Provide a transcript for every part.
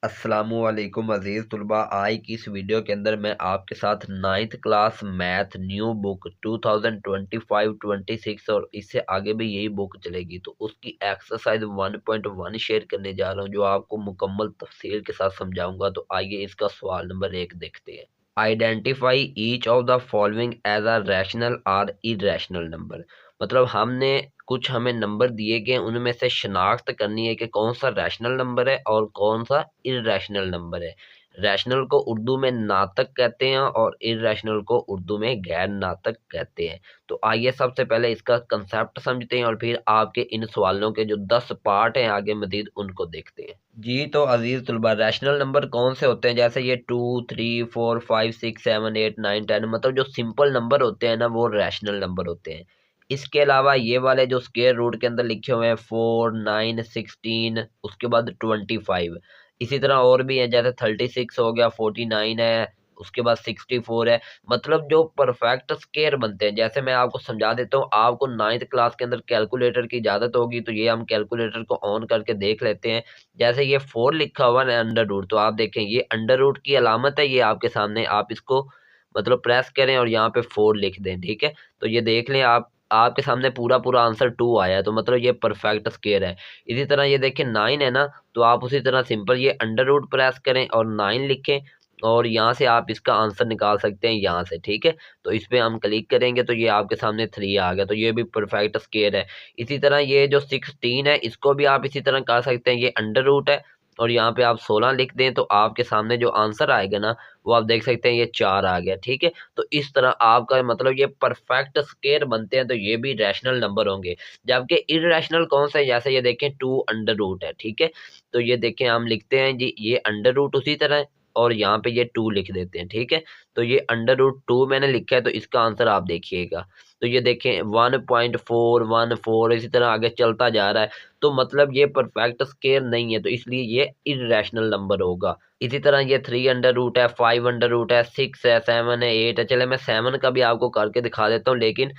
अस्सलामुअलैकुम अज़ीज़ तुलबा। आज की इस वीडियो के अंदर मैं आपके साथ 9th class math new book 2025-26 और इससे आगे भी यही बुक चलेगी तो उसकी एक्सरसाइज 1.1 शेयर करने जा रहा हूं, जो आपको मुकम्मल तफसील के साथ समझाऊंगा। तो आइए इसका सवाल नंबर 1 देखते हैं। Identify each of the following as a rational और इरेशनल नंबर। मतलब हमने कुछ हमें नंबर दिए गए, उनमें से शनाख्त करनी है कि कौन सा रैशनल नंबर है और कौन सा इर्रेशनल नंबर है। रैशनल को उर्दू में नातक कहते हैं और इर्रेशनल को उर्दू में गैर नातक कहते हैं। तो आइए सबसे पहले इसका कंसेप्ट समझते हैं और फिर आपके इन सवालों के जो 10 पार्ट हैं आगे मजीद उनको देखते हैं। जी तो अजीज तुलबा, रैशनल नंबर कौन से होते हैं? जैसे ये 2 3 4 5 6 7 8 9 10, मतलब जो सिंपल नंबर होते हैं ना, वो रैशनल नंबर होते हैं। इसके अलावा ये वाले जो स्क्वायर रूट के अंदर लिखे हुए हैं 4 9 16, उसके बाद 25, इसी तरह और भी है, जैसे 36 हो गया, 49 है, उसके बाद 64 है। मतलब जो परफेक्ट स्क्वायर बनते हैं, जैसे मैं आपको समझा देता हूँ। आपको 9th क्लास के अंदर कैलकुलेटर की इजाजत होगी तो ये हम कैलकुलेटर को ऑन करके देख लेते हैं। जैसे ये 4 लिखा हुआ है अंडर रूट, तो आप देखें ये अंडर रूट की अलामत है, ये आपके सामने। आप इसको मतलब प्रेस करें और यहाँ पे 4 लिख दें, ठीक है। तो ये देख लें आप, आपके सामने पूरा पूरा आंसर 2 आया है, तो मतलब ये परफेक्ट स्क्वायर है। इसी तरह ये देखें 9 है ना, तो आप उसी तरह सिंपल ये अंडर रूट प्रेस करें और 9 लिखें और यहाँ से आप इसका आंसर निकाल सकते हैं यहाँ से, ठीक है। तो इस पे हम क्लिक करेंगे तो ये आपके सामने 3 आ गया, तो ये भी परफेक्ट स्क्वायर है। इसी तरह ये जो 16 है, इसको भी आप इसी तरह कर सकते हैं। ये अंडर रूट है और यहाँ पे आप 16 लिख दें तो आपके सामने जो आंसर आएगा ना, वो आप देख सकते हैं ये 4 आ गया, ठीक है। तो इस तरह आपका मतलब ये परफेक्ट स्क्वायर बनते हैं, तो ये भी रैशनल नंबर होंगे। जबकि इर्रेशनल कौन सा है? जैसे ये देखें 2 अंडर रूट है, ठीक है। तो ये देखें हम लिखते हैं जी, ये अंडर रूट उसी तरह और यहाँ पे ये 2 लिख देते हैं, ठीक है। तो ये अंडर रूट 2 मैंने लिखा है, तो इसका आंसर आप देखिएगा। तो ये देखें 1.414, इसी तरह आगे चलता जा रहा है। तो मतलब ये परफेक्ट स्क्वायर नहीं है, तो इसलिए ये इर्रेशनल नंबर होगा। इसी तरह ये 3 अंडर रूट है, 5 अंडर रूट है, 6 है, 7 है, 8 है। चले मैं 7 का भी आपको करके दिखा देता हूँ, लेकिन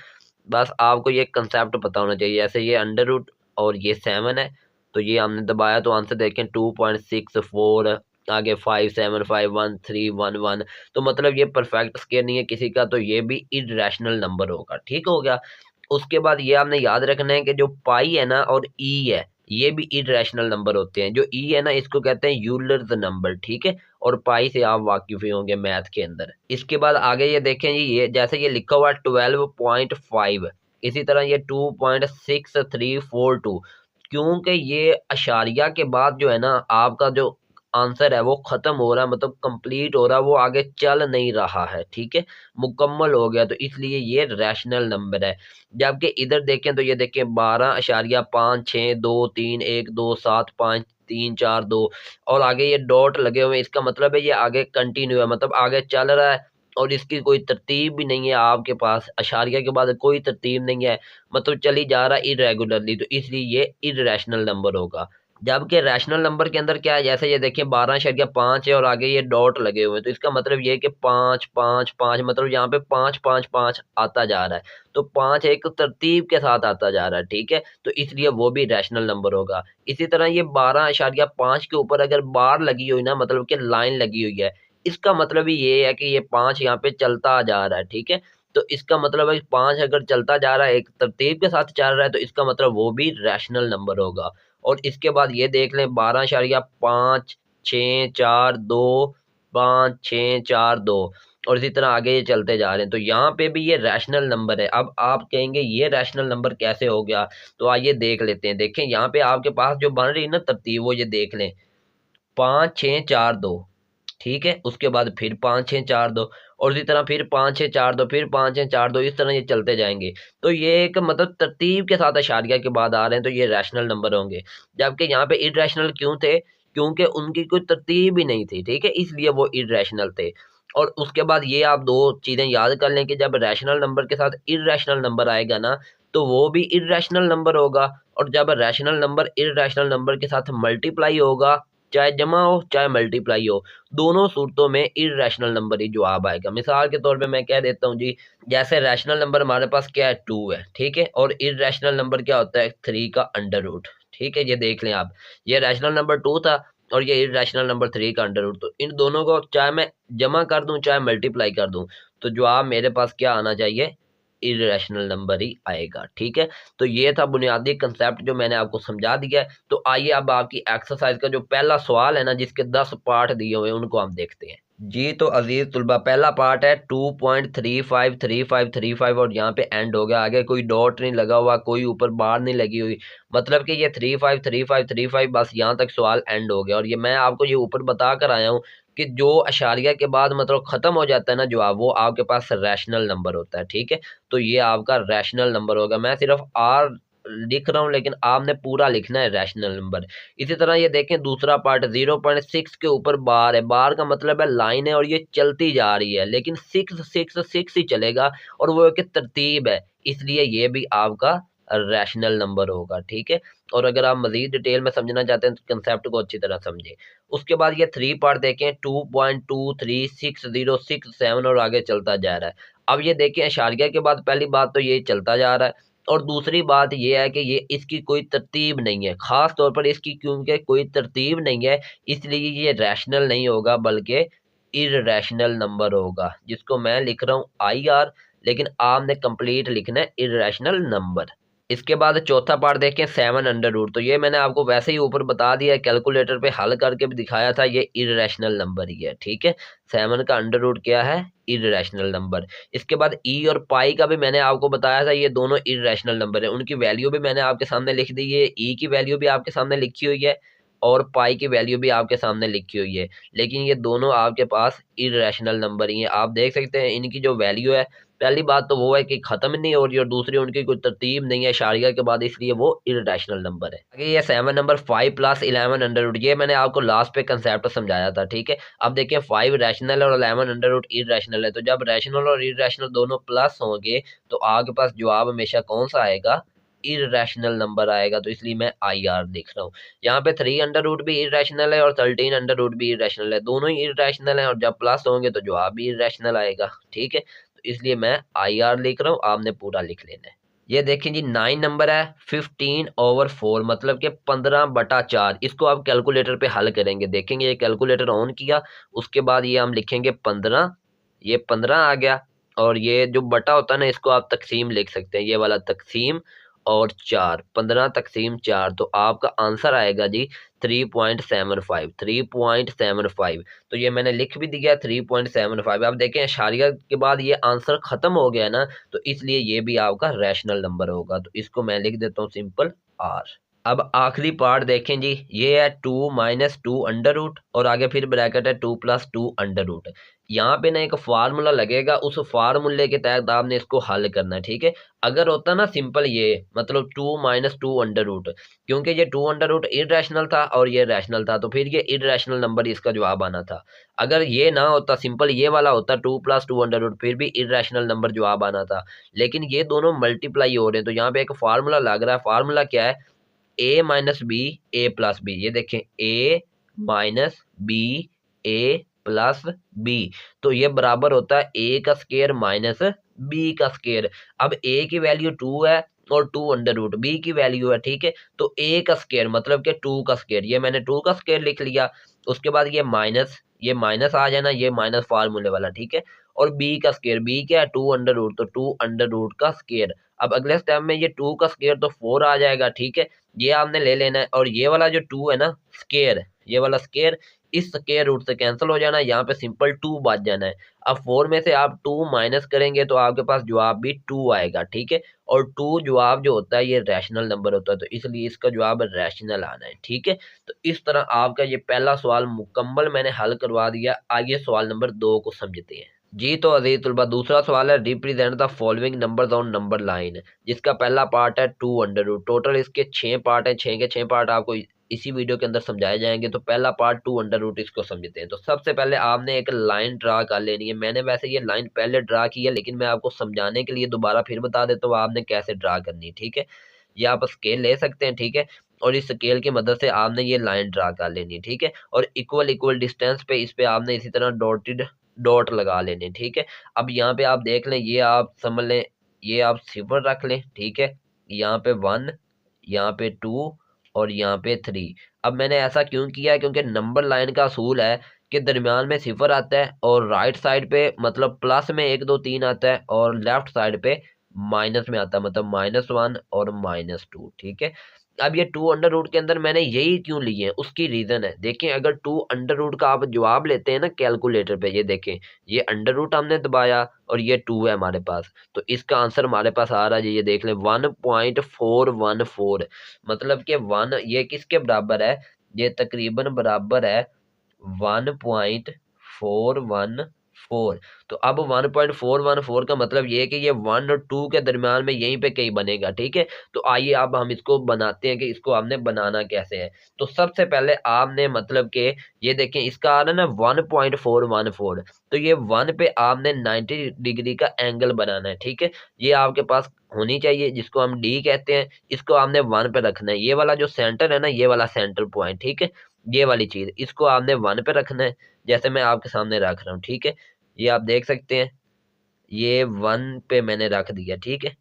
बस आपको ये कंसेप्ट पता होना चाहिए। जैसे ये अंडर रूट और ये 7 है, तो ये हमने दबाया तो आंसर देखें 2.64, आगे 5 7 5 1 3 1 1। तो मतलब ये परफेक्ट स्क्वायर नहीं है किसी का, तो ये भी इर्रेशनल नंबर होगा, ठीक हो गया। उसके बाद ये आपने याद रखना है कि जो पाई है ना और ई है, ये भी इर्रेशनल नंबर होते हैं। जो ई है ना, इसको कहते हैं यूलर्स नंबर, ठीक है। और पाई से आप वाकिफ ही होंगे मैथ के अंदर। इसके बाद आगे ये देखें जी, ये जैसे ये लिखा हुआ 12.5, इसी तरह ये 2.6342, क्योंकि ये अशारिया के बाद जो है ना आपका जो आंसर है वो खत्म हो रहा है, मतलब कंप्लीट हो रहा है, वो आगे चल नहीं रहा है, ठीक है। मुकम्मल हो गया, तो इसलिए ये रैशनल नंबर है। जबकि इधर देखें तो ये देखें 12.5, 2, 3, 1, 2, 7, 5, 3, 4, 2 और आगे ये डॉट लगे हुए हैं। इसका मतलब है ये आगे कंटिन्यू है, मतलब आगे चल रहा है और इसकी कोई तरतीब भी नहीं है। आपके पास अशारिया के बाद कोई तरतीब नहीं है, मतलब चली जा रहा है इरेगुलरली, तो इसलिए ये इर्रेशनल नंबर होगा। जबकि रैशनल नंबर के अंदर क्या है, जैसे ये देखिए 12.5 है और आगे ये डॉट लगे हुए हैं, तो इसका मतलब ये है कि 5 5 5, मतलब यहाँ पे 5 5 5 आता जा रहा है। तो 5 एक तरतीब के साथ आता जा रहा है, ठीक है। तो इसलिए वो भी रैशनल नंबर होगा। इसी तरह ये 12.5 के ऊपर अगर बार लगी हुई ना, मतलब कि लाइन लगी हुई है, इसका मतलब ही ये है कि ये 5 यहाँ पे चलता जा रहा है, ठीक है। तो इसका मतलब है 5 अगर चलता जा रहा है, एक तरतीब के साथ चल रहा है, तो इसका मतलब वो भी रैशनल नंबर होगा। और इसके बाद ये देख लें 12.5 6 4 2, 5 6 4 2 और इसी तरह आगे ये चलते जा रहे हैं, तो यहाँ पे भी ये रैशनल नंबर है। अब आप कहेंगे ये रैशनल नंबर कैसे हो गया? तो आइए देख लेते हैं। देखें यहाँ पे आपके पास जो बन रही है ना तरतीब, वो ये देख लें 5 6 4 2, ठीक है। उसके बाद फिर 5 6 4 2 और इसी तरह फिर 5 6 4 2, फिर 5 6 4 2, इस तरह ये चलते जाएंगे। तो ये एक मतलब तरतीब के साथ अशारिया के बाद आ रहे हैं, तो ये रैशनल नंबर होंगे। जबकि यहाँ पे इर्रेशनल क्यों थे? क्योंकि उनकी कोई तरतीब ही नहीं थी, ठीक है, इसलिए वो इर्रेशनल थे। और उसके बाद ये आप दो चीजें याद कर लें कि जब रैशनल नंबर के साथ इर्रेशनल नंबर आएगा ना, तो वो भी इर्रेशनल नंबर होगा। और जब रैशनल नंबर इर्रेशनल नंबर के साथ मल्टीप्लाई होगा, चाहे जमा हो चाहे मल्टीप्लाई हो, दोनों सूरतों में इर्रेशनल नंबर ही जवाब आएगा। मिसाल के तौर पे मैं कह देता हूँ जी, जैसे रैशनल नंबर हमारे पास क्या है, 2 है, ठीक है। और इर्रेशनल नंबर क्या होता है, 3 का अंडर रूट, ठीक है। ये देख लें आप, ये रैशनल नंबर 2 था, और ये इरेशनल नंबर 3 का अंडर रूट। तो इन दोनों को चाहे मैं जमा कर दूं चाहे मल्टीप्लाई कर दूं, तो जवाब मेरे पास क्या आना चाहिए, इरेशनल नंबर ही आएगा। ठीक है, तो ये था बुनियादी कंसेप्ट जो मैंने आपको समझा दिया है। तो आइए अब आपकी एक्सरसाइज का जो पहला सवाल है ना, जिसके 10 पार्ट दिए हुए हैं, उनको हम देखते हैं। जी तो अजीज तुलबा, पहला पार्ट है 2.353535 और यहाँ पे एंड हो गया, आगे कोई डॉट नहीं लगा हुआ, कोई ऊपर बार नहीं लगी हुई, मतलब कि ये 353535 बस यहाँ तक सवाल एंड हो गया। और ये मैं आपको ये ऊपर बता कर आया हूँ कि जो अशारिया के बाद मतलब खत्म हो जाता है ना जवाब, वो आपके पास रैशनल नंबर होता है। ठीक है, तो ये आपका रैशनल नंबर होगा। मैं सिर्फ आर लिख रहा हूँ, लेकिन आपने पूरा लिखना है रैशनल नंबर। इसी तरह ये देखें दूसरा पार्ट 0.6 के ऊपर बार है, बार का मतलब है लाइन है और ये चलती जा रही है, लेकिन 6 ही चलेगा और वो एक तरतीब है, इसलिए ये भी आपका रैशनल नंबर होगा। ठीक है, और अगर आप मजीद डिटेल में समझना चाहते हैं तो कंसेप्ट को अच्छी तरह समझें। उसके बाद ये 3 पार्ट देखें 2.23606 और आगे चलता जा रहा है। अब ये देखें अशारिया के बाद पहली बात तो ये चलता जा रहा है, और दूसरी बात ये है कि ये इसकी कोई तरतीब नहीं है, खास तौर पर इसकी क्योंकि कोई तरतीब नहीं है, इसलिए ये रैशनल नहीं होगा बल्कि इररेशनल नंबर होगा, जिसको मैं लिख रहा हूँ आई आर, लेकिन आपने कंप्लीट लिखना है इररेशनल नंबर। इसके बाद चौथा पार्ट देखें 7 अंडर रूट। तो ये मैंने आपको वैसे ही ऊपर बता दिया है, कैलकुलेटर पे हल करके भी दिखाया था, ये इररेशनल नंबर ही है। ठीक है, 7 का अंडर रूट क्या है, इररेशनल नंबर। इसके बाद ई और पाई का भी मैंने आपको बताया था, ये दोनों इररेशनल नंबर है, उनकी वैल्यू भी मैंने आपके सामने लिख दी है। ई की वैल्यू भी आपके सामने लिखी हुई है और पाई की वैल्यू भी आपके सामने लिखी हुई है, लेकिन ये दोनों आपके पास इररेशनल नंबर ही हैं। आप देख सकते हैं इनकी जो वैल्यू है, पहली बात तो वो है कि खत्म नहीं हो रही, और दूसरी उनकी कोई तरतीब नहीं है शारिया के बाद, इसलिए वो इररेशनल नंबर है। आगे ये 7 नंबर 5 + 11 अंडर रूट, ये मैंने आपको लास्ट पे कंसेप्ट समझाया था। ठीक है, अब देखिए 5 रैशनल और 11 अंडर रूट इररेशनल है, तो जब रैशनल और इररेशनल दोनों प्लस होंगे तो आपके पास जवाब हमेशा कौन सा आएगा, इररेशनल नंबर आएगा, तो इसलिए मैं आई आर लिख रहा हूँ। यहाँ पे 3 अंडर रूट भी इररेशनल है और 13 अंडर रूट भी इररेशनल है, दोनों ही इररेशनल है, और जब प्लस होंगे तो जवाब भी इररेशनल आएगा। ठीक है, तो इसलिए मैं आई आर लिख रहा हूँ, आपने पूरा लिख लेना है। ये देखें जी 9 नंबर है 15/4, मतलब कि 15/4। इसको आप कैलकुलेटर पे हल करेंगे, देखेंगे ये कैलकुलेटर ऑन किया, उसके बाद ये हम लिखेंगे 15, ये 15 आ गया, और ये जो बटा होता है ना, इसको आप तकसीम लिख सकते हैं, ये वाला तकसीम और 4, 15 तकसीम 4, तो आपका आंसर आएगा जी 3.75, 3.75। तो ये मैंने लिख भी दिया 3.75। आप देखें अशारिया के बाद ये आंसर खत्म हो गया ना, तो इसलिए ये भी आपका रैशनल नंबर होगा, तो इसको मैं लिख देता हूँ सिंपल आर। अब आखिरी पार्ट देखें जी, ये है 2 - 2 अंडर रूट और आगे फिर ब्रैकेट है 2 + 2 अंडर रूट। यहाँ पे ना एक फार्मूला लगेगा, उस फार्मूले के तहत आपने इसको हल करना है। ठीक है, अगर होता ना सिंपल ये मतलब 2 - 2 अंडर रूट, क्योंकि ये 2 अंडर रूट इररेशनल था और ये रैशनल था, तो फिर ये इररेशनल नंबर इसका जवाब आना था। अगर ये ना होता, सिंपल ये वाला होता 2 + 2 अंडर रूट, फिर भी इररेशनल नंबर जवाब आना था, लेकिन ये दोनों मल्टीप्लाई हो रहे हैं, तो यहाँ पे एक फार्मूला लग रहा है। फार्मूला क्या है, a - b a + b। ये देखें a - b a + b, तो ये बराबर होता है a का स्क्वायर माइनस b का स्क्वायर। अब a की वैल्यू 2 है और 2 अंडर रूट, b की वैल्यू है, ठीक है, तो a का स्क्वायर मतलब कि 2 का स्क्वायर, ये मैंने 2 का स्क्वायर लिख लिया। उसके बाद ये माइनस आ जाना, ये माइनस फार्मूले वाला, ठीक है, और b का स्क्वायर, b क्या है 2 अंडर रूट, तो 2 अंडर रूट का स्क्वायर। अब अगले स्टेप में ये 2 का स्क्वायर तो 4 आ जाएगा, ठीक है, ये आपने ले लेना है, और ये वाला जो 2 है ना स्क्वायर, ये वाला स्क्वायर इस स्क्वायर रूट से कैंसिल हो जाना है, यहाँ पे सिंपल 2 बच जाना है। अब 4 में से आप 2 माइनस करेंगे तो आपके पास जवाब भी 2 आएगा, ठीक है, और 2 जवाब जो होता है ये रैशनल नंबर होता है, तो इसलिए इसका जवाब रैशनल आना है। ठीक है, तो इस तरह आपका ये पहला सवाल मुकम्मल मैंने हल करवा दिया। आइए सवाल नंबर 2 को समझते हैं। जी तो अजीज तुलबा, दूसरा सवाल है represent the following numbers on number line, जिसका पहला पार्ट है 2 अंडर रूट। टोटल इसके 6 पार्ट हैं, 6 के 6 पार्ट आपको इसी वीडियो के अंदर समझाए जाएंगे। तो पहला पार्ट 2 अंडर रूट, इसको समझते हैं। तो सबसे पहले आपने एक लाइन ड्रा कर लेनी है। मैंने वैसे ये लाइन पहले ड्रा की है, लेकिन मैं आपको समझाने के लिए दोबारा फिर बता देता हूँ आपने कैसे ड्रा करनी है। ठीक है, ये आप स्केल ले सकते हैं, ठीक है, और इस स्केल की मदद से आपने ये लाइन ड्रा कर लेनी है। ठीक है, और इक्वल इक्वल डिस्टेंस पे इस पे आपने इसी तरह डॉटेड डॉट लगा लेने। ठीक है, अब यहाँ पे आप देख लें, ये आप समझ लें, ये आप 0 रख लें, ठीक है, यहाँ पे 1, यहाँ पे 2 और यहाँ पे 3। अब मैंने ऐसा क्यों किया है, क्योंकि नंबर लाइन का असूल है कि दरमियान में सिफर आता है और राइट साइड पे मतलब प्लस में 1 2 3 आता है और लेफ्ट साइड पे माइनस में आता है, मतलब -1 और -2। ठीक है, अब ये 2 अंडर रूट के अंदर मैंने यही क्यों लिए हैं, उसकी रीजन है। देखें, अगर 2 अंडर रूट का आप जवाब लेते हैं ना कैलकुलेटर पे, ये देखें, ये अंडर रूट हमने दबाया और ये 2 है हमारे पास, तो इसका आंसर हमारे पास आ रहा है, ये देख लें 1.414। मतलब कि 1 ये किसके बराबर है, ये तकरीबन बराबर है 1.414। तो अब 1.414 का मतलब ये है कि ये 1 और 2 के दरमियान में यहीं पे कहीं बनेगा। ठीक है, तो आइए अब हम इसको बनाते हैं कि इसको आपने बनाना कैसे है। तो सबसे पहले आपने मतलब कि ये देखें, इसका आ रहा है ना 1.414, तो ये 1 पे आपने 90 डिग्री का एंगल बनाना है। ठीक है, ये आपके पास होनी चाहिए, जिसको हम डी कहते हैं, इसको आपने 1 पे रखना है। ये वाला जो सेंटर है ना, ये वाला सेंटर पॉइंट, ठीक है, ये वाली चीज इसको आपने 1 पे रखना है, जैसे मैं आपके सामने रख रहा हूँ। ठीक है, ये आप देख सकते हैं, ये 1 पे मैंने रख दिया। ठीक है,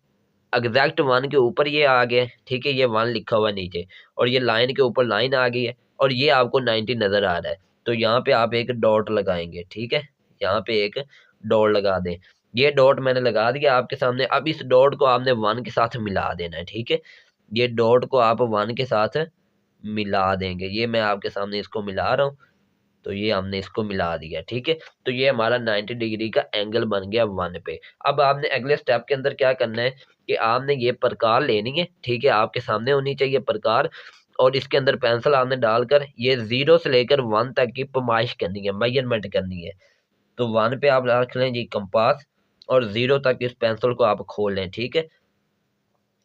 एग्जैक्ट 1 के ऊपर ये आ गया। ठीक है, ये 1 लिखा हुआ है नीचे और ये लाइन के ऊपर लाइन आ गई है और ये आपको 90 नजर आ रहा है, तो यहाँ पे आप एक डॉट लगाएंगे। ठीक है, यहाँ पे एक डॉट लगा दें। ये डॉट मैंने लगा दिया आपके सामने। अब इस डॉट को आपने 1 के साथ मिला देना है। ठीक है, ये डॉट को आप 1 के साथ मिला देंगे। ये मैं आपके सामने इसको मिला रहा हूँ, तो ये हमने इसको मिला दिया। ठीक है, तो ये हमारा 90 डिग्री का एंगल बन गया 1 पे। अब आपने अगले स्टेप के अंदर क्या करना है कि आपने ये प्रकार लेनी है। ठीक है, आपके सामने होनी चाहिए प्रकार, और इसके अंदर पेंसिल आपने डालकर ये 0 से लेकर 1 तक की पैमाइश करनी है, मेजरमेंट करनी है। तो 1 पे आप रख लें जी कंपास और 0 तक इस पेंसिल को आप खोल लें। ठीक है,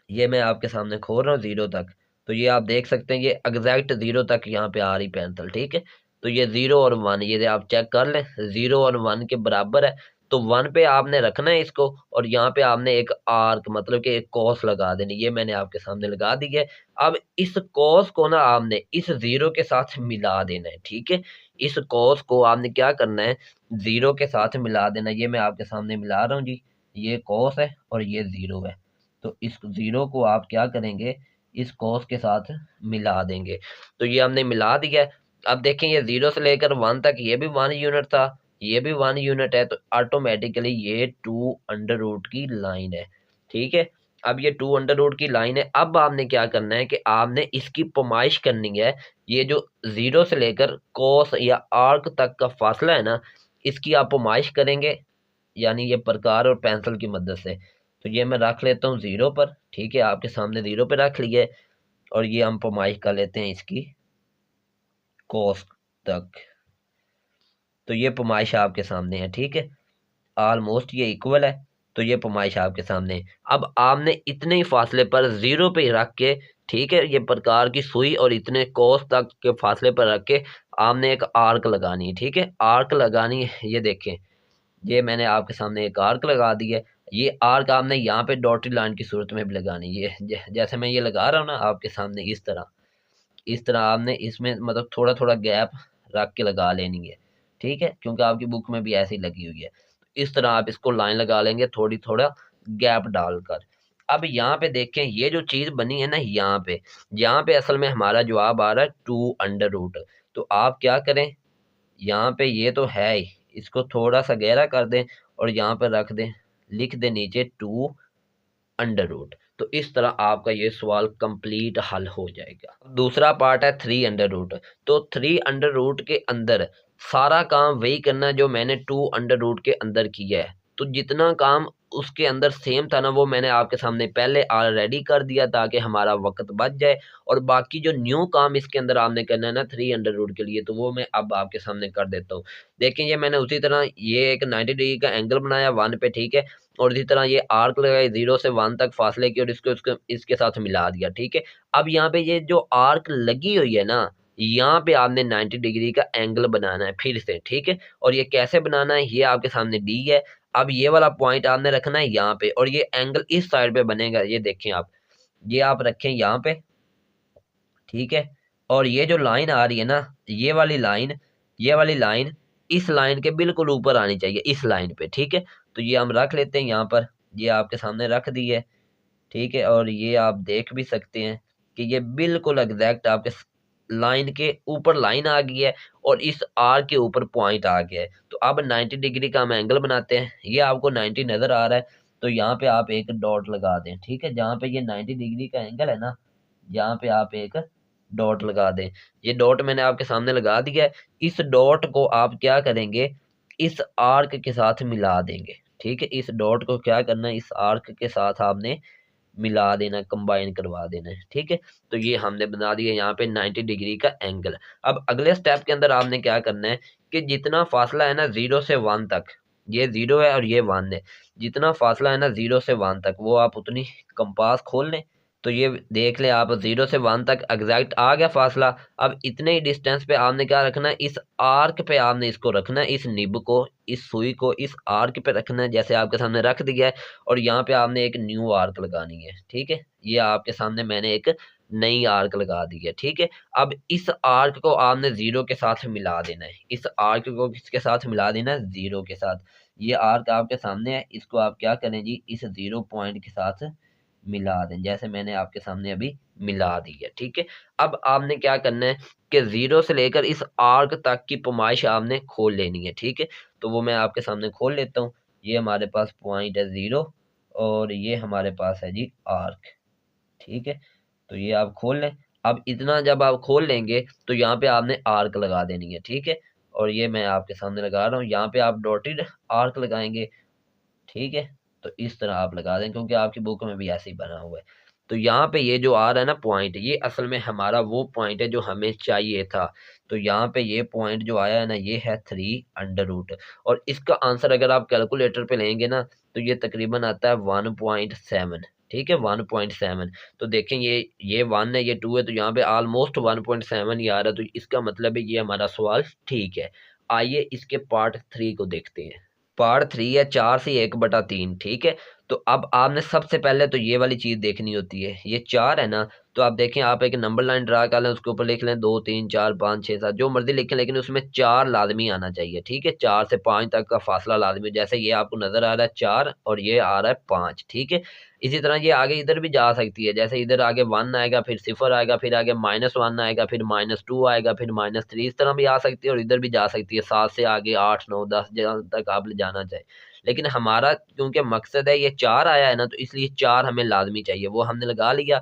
ये मैं आपके सामने खोल रहा हूँ 0 तक, तो ये आप देख सकते हैं ये एग्जैक्ट 0 तक यहाँ पे आ रही पेंसिल। ठीक है, तो ये 0 और 1 ये आप चेक कर लें, 0 और 1 के बराबर है। तो 1 पे आपने रखना है इसको और यहाँ पे आपने एक आर्क मतलब कि एक कॉस लगा देनी, ये मैंने आपके सामने लगा दी है। अब इस कॉस को ना आपने इस 0 के साथ मिला देना है। ठीक है, इस कॉस को आपने क्या करना है, 0 के साथ मिला देना। ये मैं आपके सामने मिला रहा हूँ जी, ये कॉस है और ये 0 है, तो इस 0 को आप क्या करेंगे, इस कॉस के साथ मिला देंगे। तो ये हमने मिला दिया है। अब देखें, ये 0 से लेकर 1 तक ये भी 1 यूनिट था, ये भी 1 यूनिट है, तो ऑटोमेटिकली ये 2 अंडर रूट की लाइन है। ठीक है, अब ये 2 अंडर रूट की लाइन है। अब आपने क्या करना है कि आपने इसकी पैमाइश करनी है। ये जो 0 से लेकर कॉस या आर्क तक का फासला है ना, इसकी आप पैमाइश करेंगे, यानी ये प्रकार और पेंसिल की मदद से। तो ये मैं रख लेता हूँ 0 पर। ठीक है, आपके सामने 0 पे रख लिए और ये हम पैमाइश कर लेते हैं इसकी कॉस तक। तो ये पैमाइश आपके सामने है। ठीक है, ऑलमोस्ट ये इक्वल है, तो ये पैमाइश आपके सामने है। अब आपने इतने ही फासले पर 0 पे रख के, ठीक है, ये प्रकार की सुई और इतने कॉस तक के फासले पर रख के आपने एक आर्क लगानी है। ठीक है, आर्क लगानी है, ये देखें, ये मैंने आपके सामने एक आर्क लगा दी है। ये आर्क आपने यहाँ पे डॉटेड लाइन की सूरत में भी लगानी है। ये जैसे मैं ये लगा रहा हूँ ना आपके सामने, इस तरह आपने इसमें मतलब थोड़ा थोड़ा गैप रख के लगा लेनी है। ठीक है, क्योंकि आपकी बुक में भी ऐसी लगी हुई है। इस तरह आप इसको लाइन लगा लेंगे, थोड़ी थोड़ा गैप डालकर। अब यहाँ पे देखें, ये जो चीज बनी है ना, यहाँ पे असल में हमारा जवाब आ रहा है 2 अंडर रूट। तो आप क्या करें, यहाँ पे ये तो है ही, इसको थोड़ा सा गहरा कर दें और यहाँ पर रख दें, लिख दें नीचे 2 अंडर रूट। तो इस तरह आपका ये सवाल कंप्लीट हल हो जाएगा। दूसरा पार्ट है 3 अंडर रूट। तो 3 अंडर रूट के अंदर सारा काम वही करना है जो मैंने 2 अंडर रूट के अंदर किया है। तो जितना काम उसके अंदर सेम था ना, वो मैंने आपके सामने पहले ऑलरेडी कर दिया ताकि हमारा वक्त बच जाए। और बाकी जो न्यू काम इसके अंदर आपने करना है ना 3 अंडर रूट के लिए, तो वो मैं अब आपके सामने कर देता हूँ। देखें, ये मैंने उसी तरह ये एक 90 डिग्री का एंगल बनाया 1 पे। ठीक है, और इसी तरह ये आर्क लगाई 0 से 1 तक फासले की और इसको इसके साथ मिला दिया। ठीक है, अब यहाँ पे ये जो आर्क लगी हुई है ना, यहाँ पे आपने 90 डिग्री का एंगल बनाना है फिर से। ठीक है, और ये कैसे बनाना है, ये आपके सामने डी है। अब ये वाला पॉइंट आपने रखना है यहाँ पे और ये एंगल इस साइड पे बनेगा। ये देखें आप, ये आप रखें यहाँ पे। ठीक है, और ये जो लाइन आ रही है ना, ये वाली लाइन इस लाइन के बिल्कुल ऊपर आनी चाहिए, इस लाइन पे। ठीक है, तो ये हम रख लेते हैं यहाँ पर, ये आपके सामने रख दी है। ठीक है, और ये आप देख भी सकते हैं कि ये बिल्कुल एग्जैक्ट आपके लाइन के ऊपर लाइन आ गई है और इस आर्क के ऊपर पॉइंट आ गया है। तो अब 90 डिग्री का हम एंगल बनाते हैं। ये आपको 90 नजर आ रहा है, तो यहाँ पे आप एक डॉट लगा दें, ठीक है। जहाँ पे ये 90 डिग्री का एंगल है ना, यहाँ पे आप एक डॉट लगा दें। ये डॉट मैंने आपके सामने लगा दिया है। इस डॉट को आप क्या करेंगे, इस आर्क के साथ मिला देंगे, ठीक है। इस डॉट को क्या करना है, इस आर्क के साथ आपने मिला देना, कंबाइन करवा देना है, ठीक है। तो ये हमने बना दिया यहाँ पे 90 डिग्री का एंगल। अब अगले स्टेप के अंदर आपने क्या करना है कि जितना फासला है ना 0 से 1 तक, ये 0 है और ये 1 है, जितना फासला है ना 0 से 1 तक वो आप उतनी कंपास खोल लें। तो ये देख लें आप 0 से 1 तक एग्जैक्ट आ गया फासला। अब इतने ही डिस्टेंस पे आपने क्या रखना है, इस आर्क पे आपने इसको रखना है, इस निब को, इस सुई को इस आर्क पे रखना है, जैसे आपके सामने रख दिया है। और यहाँ पे आपने एक न्यू आर्क लगानी है, ठीक है। ये आपके सामने मैंने एक नई आर्क लगा दी है, ठीक है। अब इस आर्क को आपने 0 के साथ मिला देना है, इस आर्क को किसके साथ मिला देना है, 0 के साथ। ये आर्क आपके सामने है, इसको आप क्या करें जी, इस 0 पॉइंट के साथ मिला दें, जैसे मैंने आपके सामने अभी मिला दी है, ठीक है। अब आपने क्या करना है कि 0 से लेकर इस आर्क तक की पैमाइश आपने खोल लेनी है, ठीक है। तो वो मैं आपके सामने खोल लेता हूँ। ये हमारे पास पॉइंट है 0 और ये हमारे पास है जी आर्क, ठीक है। तो ये आप खोल लें। अब इतना जब आप खोल लेंगे तो यहाँ पे आपने आर्क लगा देनी है, ठीक है। और ये मैं आपके सामने लगा रहा हूँ, यहाँ पे आप डॉटेड आर्क लगाएंगे, ठीक है। तो इस तरह आप लगा दें, क्योंकि आपकी बुक में भी ऐसे ही बना हुआ है। तो यहाँ पे ये जो आ रहा है ना पॉइंट, ये असल में हमारा वो पॉइंट है जो हमें चाहिए था। तो यहाँ पे ये पॉइंट जो आया है ना, ये है 3√। और इसका आंसर अगर आप कैलकुलेटर पे लेंगे ना, तो ये तकरीबन आता है 1.7, ठीक है, 1.7। तो देखें ये 1 है, ये 2 है, तो यहाँ पे ऑलमोस्ट 1.7 ही आ रहा है। तो इसका मतलब है ये हमारा सवाल ठीक है। आइए इसके पार्ट 3 को देखते हैं। पार्ट 3 है 4/1/3, ठीक है। तो अब आपने सबसे पहले तो ये वाली चीज देखनी होती है, ये 4 है ना। तो आप देखें, आप एक नंबर लाइन ड्रा कर लें, उसके ऊपर लिख लें 2 3 4 5 6 7, जो मर्जी लिखें, लेकिन उसमें 4 लाजमी आना चाहिए, ठीक है। 4 से 5 तक का फासला लाजमी, जैसे ये आपको नजर आ रहा है 4 और ये आ रहा है 5, ठीक है। इसी तरह ये आगे इधर भी जा सकती है, जैसे इधर आगे 1 आएगा, फिर 0 आएगा, फिर आगे -1 आएगा, फिर -2 आएगा, फिर -3, इस तरह भी आ सकती है। और इधर भी जा सकती है 7 से आगे 8 9 10 जहाँ तक आप ले जाना चाहे। लेकिन हमारा क्योंकि मकसद है ये 4 आया है ना, तो इसलिए 4 हमें लाजमी चाहिए, वो हमने लगा लिया।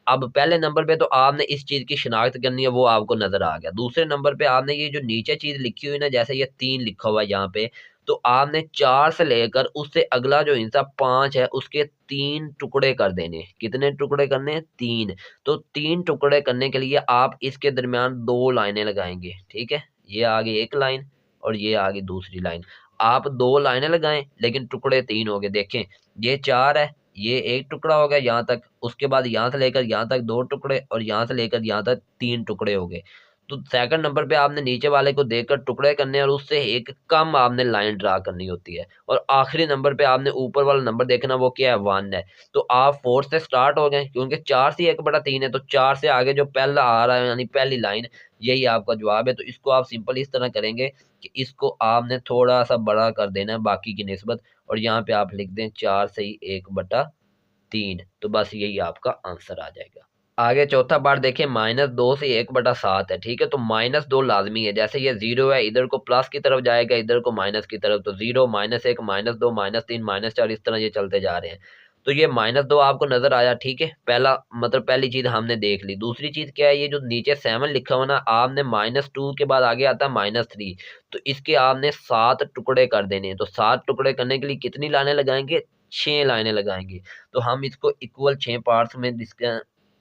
अब पहले नंबर पे तो आपने इस चीज की शिनाख्त करनी है, वो आपको नजर आ गया। दूसरे नंबर पे आपने ये जो नीचे चीज लिखी हुई ना, जैसे ये 3 लिखा हुआ है यहाँ पे, तो आपने 4 से लेकर उससे अगला जो हिस्सा 5 है उसके 3 टुकड़े कर देने। कितने टुकड़े करने हैं, 3। तो 3 टुकड़े करने के लिए आप इसके दरमियान 2 लाइनें लगाएंगे, ठीक है। ये आगे एक लाइन और ये आगे दूसरी लाइन। आप 2 लाइनें लगाएं, लेकिन टुकड़े 3 हो गए। देखें, ये 4 है, ये एक टुकड़ा हो गया यहाँ तक, उसके बाद यहाँ से लेकर यहाँ तक 2 टुकड़े, और यहाँ से लेकर यहाँ तक 3 टुकड़े हो गए। तो सेकंड नंबर पे आपने नीचे वाले को देखकर टुकड़े करने और उससे एक कम आपने लाइन ड्रा करनी होती है। और आखिरी नंबर पे आपने ऊपर वाला नंबर देखना, वो क्या है, 1 है। तो आप 4 से स्टार्ट हो गए, क्योंकि 4 से 1/3 है, तो 4 से आगे जो पहला आ रहा है यानी पहली लाइन, यही आपका जवाब है। तो इसको आप सिंपल इस तरह करेंगे कि इसको आपने थोड़ा सा बड़ा कर देना है बाकी की निस्बत, और यहाँ पे आप लिख दें 4 से ही 1/3। तो बस यही आपका आंसर आ जाएगा। आगे चौथा पार्ट देखें, -2 से 1/7 है, ठीक है। तो -2 लाजमी है, जैसे ये 0 है, इधर को प्लस की तरफ जाएगा, इधर को माइनस की तरफ। तो 0 -1 -2 -3 -4, इस तरह ये चलते जा रहे हैं। तो ये -2 आपको नजर आया, ठीक है। पहला मतलब पहली चीज हमने देख ली। दूसरी चीज क्या है, ये जो नीचे 7 लिखा हुआ ना, आपने -2 के बाद आगे आता है -3, तो इसके आपने 7 टुकड़े कर देने हैं। तो 7 टुकड़े करने के लिए कितनी लाइनें लगाएंगे, 6 लाइनें लगाएंगे। तो हम इसको इक्वल 6 पार्ट्स में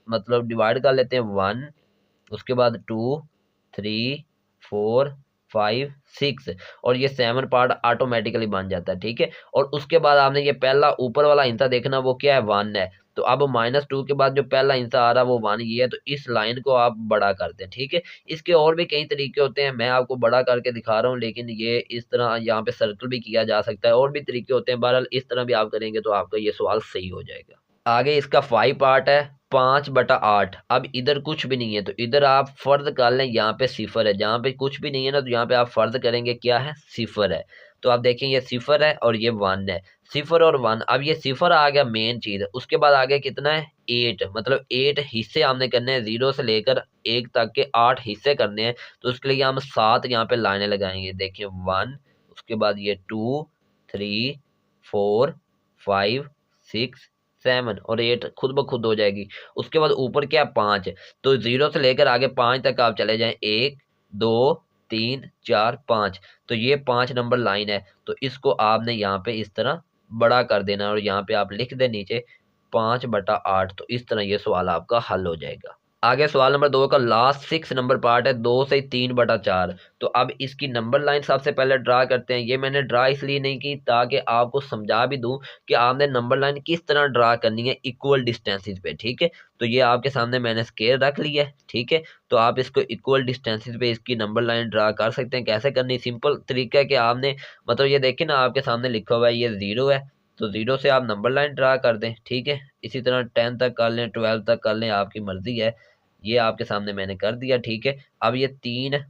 मतलब डिवाइड कर लेते हैं। 1, उसके बाद 2 3 4 5 6, और ये 7 पार्ट ऑटोमेटिकली बन जाता है, ठीक है। और उसके बाद आपने ये पहला ऊपर वाला हिस्सा देखना, वो क्या है, 1 है। तो अब -2 के बाद जो पहला हिस्सा आ रहा है वो 1 ये है। तो इस लाइन को आप बड़ा करते हैं, ठीक है। इसके और भी कई तरीके होते हैं, मैं आपको बड़ा करके दिखा रहा हूँ, लेकिन ये इस तरह यहाँ पे सर्कल भी किया जा सकता है, और भी तरीके होते हैं। बहरहाल इस तरह भी आप करेंगे तो आपका ये सवाल सही हो जाएगा। आगे इसका 5 पार्ट है, 5/8। अब इधर कुछ भी नहीं है, तो इधर आप फर्ज कर लें, यहाँ पे 0 है। जहाँ पे कुछ भी नहीं है ना, तो यहाँ पे आप फर्ज करेंगे क्या है, 0 है। तो आप देखें ये 0 है और ये 1 है। सिफर और वन। अब ये सिफर आ गया मेन चीज, उसके बाद आ गया कितना है 8, मतलब 8 हिस्से हमने करने हैं, 0 से लेकर 1 तक के 8 हिस्से करने हैं। तो उसके लिए हम 7 यहाँ पे लाइनें लगाएंगे। देखिए 1, उसके बाद ये 2, 3, 4, 5, 6, 7 और 8 खुद ब खुद हो जाएगी। उसके बाद ऊपर क्या 5, तो 0 से लेकर आगे 5 तक आप चले जाएं, 1, 2, 3, 4, 5। तो ये 5 नंबर लाइन है, तो इसको आपने यहाँ पे इस तरह बड़ा कर देना और यहाँ पे आप लिख दे नीचे 5/8। तो इस तरह ये सवाल आपका हल हो जाएगा। आगे सवाल नंबर 2 का लास्ट 6 नंबर पार्ट है, 2 से 3/4। तो अब इसकी नंबर लाइन सबसे पहले ड्रा करते हैं। ये मैंने ड्रा इसलिए नहीं की ताकि आपको समझा भी दूं कि आपने नंबर लाइन किस तरह ड्रा करनी है इक्वल डिस्टेंसेस पे, ठीक है। तो ये आपके सामने मैंने स्केल रख लिया है, ठीक है। तो आप इसको इक्वल डिस्टेंसेस पे इसकी नंबर लाइन ड्रा कर सकते हैं। कैसे करनी, सिंपल तरीका है कि आपने मतलब ये देखिए ना आपके सामने लिखा हुआ है ये 0 है, तो 0 से आप नंबर लाइन ड्रा कर दें, ठीक है। इसी तरह 10 तक कर लें, 12 तक कर लें, आपकी मर्जी है। ये आपके सामने मैंने कर दिया, ठीक है। अब ये 3,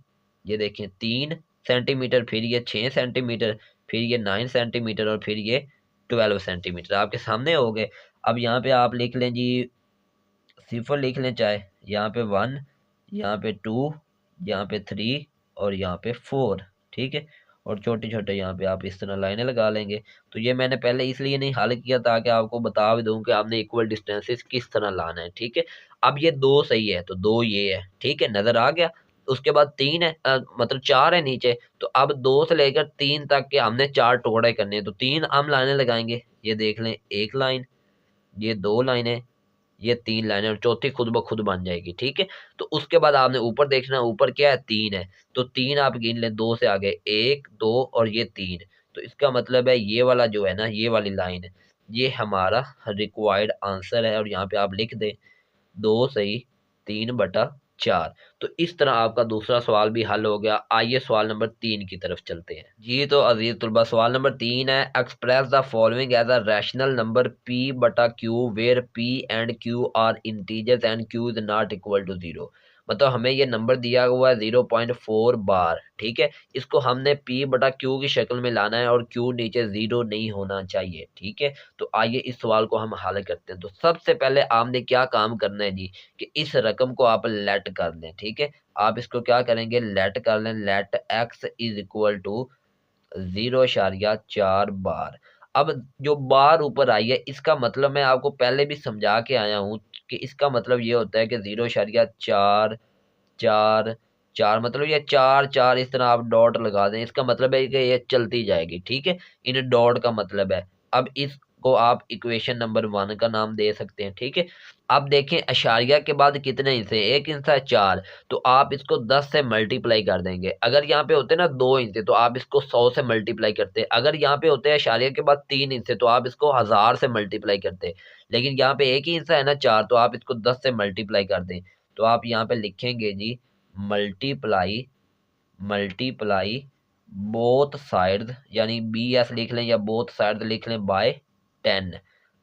ये देखें 3 सेंटीमीटर, फिर ये 6 सेंटीमीटर, फिर ये 9 सेंटीमीटर और फिर ये 12 सेंटीमीटर आपके सामने हो गए। अब यहाँ पे आप लिख लें जी, सिफर लिख लें चाहे, यहाँ पे 1, यहाँ पे 2, यहाँ पे 3 और यहाँ पे 4, ठीक है। और छोटे छोटे यहाँ पे आप इस तरह लाइनें लगा लेंगे। तो ये मैंने पहले इसलिए नहीं हल किया ताकि आपको बता भी दूं कि आपने इक्वल डिस्टेंसेस किस तरह लाना है, ठीक है। अब ये 2 सही है, तो 2 ये है, ठीक है, नजर आ गया। उसके बाद 3 है, मतलब 4 है नीचे। तो अब 2 से लेकर 3 तक के हमने 4 टुकड़े करने हैं, तो 3 हम लाइनें लगाएंगे। ये देख लें, एक लाइन, ये 2 लाइनें, ये 3 लाइनें और चौथी खुद ब खुद बन जाएगी, ठीक है। तो उसके बाद आपने ऊपर देखना, ऊपर क्या है 3 है, तो 3 आप गिन लें, 2 से आगे 1, 2 और ये 3। तो इसका मतलब है ये वाला जो है ना, ये वाली लाइन, ये हमारा रिक्वायर्ड आंसर है। और यहाँ पे आप लिख दें 2 सही 3/4। तो इस तरह आपका दूसरा सवाल भी हल हो गया। आइए सवाल नंबर 3 की तरफ चलते हैं जी। तो अजीज तुलबा सवाल नंबर 3 है, express the following as a rational number p/q where p and q are integers and q is not equal to 0। मतलब हमें ये नंबर दिया हुआ है 0.4 बार, ठीक है। इसको हमने p/q की शक्ल में लाना है और q नीचे 0 नहीं होना चाहिए, ठीक है। तो आइए इस सवाल को हम हल करते हैं। तो सबसे पहले आपने क्या काम करना है जी, कि इस रकम को आप लेट कर लें, ठीक है। आप इसको क्या करेंगे, लेट कर लें। Let x is equal to 0.4 bar. अब जो बार ऊपर आई है इसका मतलब मैं आपको पहले भी समझा के आया हूं कि इसका मतलब ये होता है कि 0.4 4 4, मतलब ये 4 4 इस तरह आप डॉट लगा दें। इसका मतलब है कि ये चलती जाएगी, ठीक है। इन डॉट का मतलब है। अब इसको आप इक्वेशन नंबर 1 का नाम दे सकते हैं, ठीक है। अब देखें अशारिया के बाद कितने हिस्से, एक हिस्सा है 4, तो आप इसको 10 से मल्टीप्लाई कर देंगे। अगर यहाँ पे होते ना 2 हिस्से तो आप इसको 100 से मल्टीप्लाई करते। अगर यहाँ पे होते हैं अशारिया के बाद 3 हिस्से तो आप इसको 1000 से मल्टीप्लाई करते। लेकिन यहाँ पे एक ही हिस्सा है ना 4, तो आप इसको 10 से मल्टीप्लाई कर दें। तो आप यहाँ पे लिखेंगे जी मल्टीप्लाई, मल्टीप्लाई बोथ साइड्स, यानी BS लिख लें या बोथ साइड्स लिख लें by 10।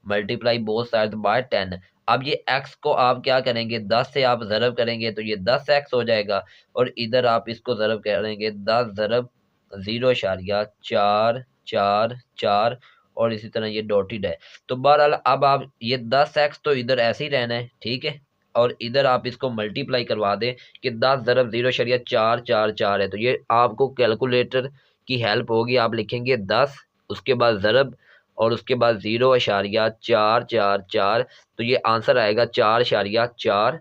Multiply both sides by 10। अब ये x को आप क्या करेंगे, 10 से आप ज़रब करेंगे तो ये 10x हो जाएगा। और इधर आप इसको ज़रब करेंगे 10 ज़रब 0.444 और इसी तरह ये डॉटेड है। तो बहरहाल अब आप ये 10x तो इधर ऐसे ही रहना है, ठीक है। और इधर आप इसको मल्टीप्लाई करवा दें कि 10 ज़रब 0.444 है। तो ये आपको कैलकुलेटर की हेल्प होगी। आप लिखेंगे 10, उसके बाद ज़रब और उसके बाद 0.444। तो ये आंसर आएगा 4.44,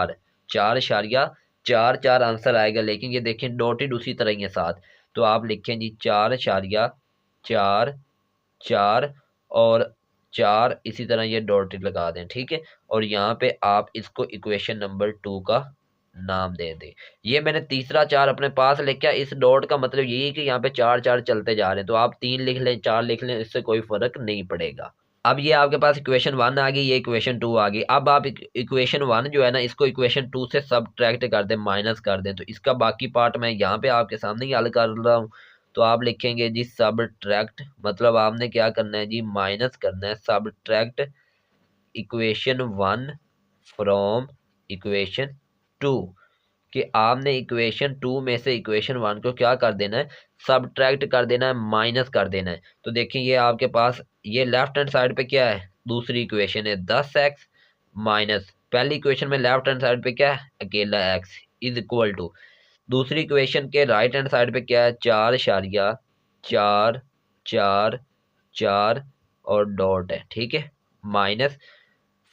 4.44 आंसर आएगा। लेकिन ये देखें डॉटेड उसी तरह ही है साथ। तो आप लिखें जी 4.44 और 4 इसी तरह ये डॉटेड लगा दें, ठीक है। और यहाँ पे आप इसको इक्वेशन नंबर 2 का नाम दे दें। ये मैंने तीसरा 4 अपने पास लिखा। इस डॉट का मतलब यही है कि यहाँ पे 4 4 चलते जा रहे हैं। तो आप 3 लिख लें, 4 लिख लें, इससे कोई फर्क नहीं पड़ेगा। अब ये आपके पास इक्वेशन 1 आ गई, ये इक्वेशन 2 आ गई। अब आप इक्वेशन 1 जो है ना इसको इक्वेशन 2 से सब्ट्रैक्ट कर दें, माइनस कर दें। तो इसका बाकी पार्ट मैं यहाँ पे आपके सामने ही हल कर रहा हूँ। तो आप लिखेंगे जी सब्ट्रैक्ट, मतलब आपने क्या करना है जी, माइनस करना है। Subtract equation 1 from equation 2। कि आपने इक्वेशन 2 में से इक्वेशन 1 को क्या कर देना है, सब्ट्रैक्ट कर देना है, माइनस कर देना है। तो देखिए ये आपके पास ये लेफ्ट हैंड साइड पे क्या है, दूसरी इक्वेशन है 10x माइनस पहली इक्वेशन में लेफ्ट हैंड साइड पे क्या है, अकेला x इज इक्वल टू दूसरी इक्वेशन के राइट हैंड साइड पे क्या है, 4,4,4,4 और डॉट है, ठीक है, माइनस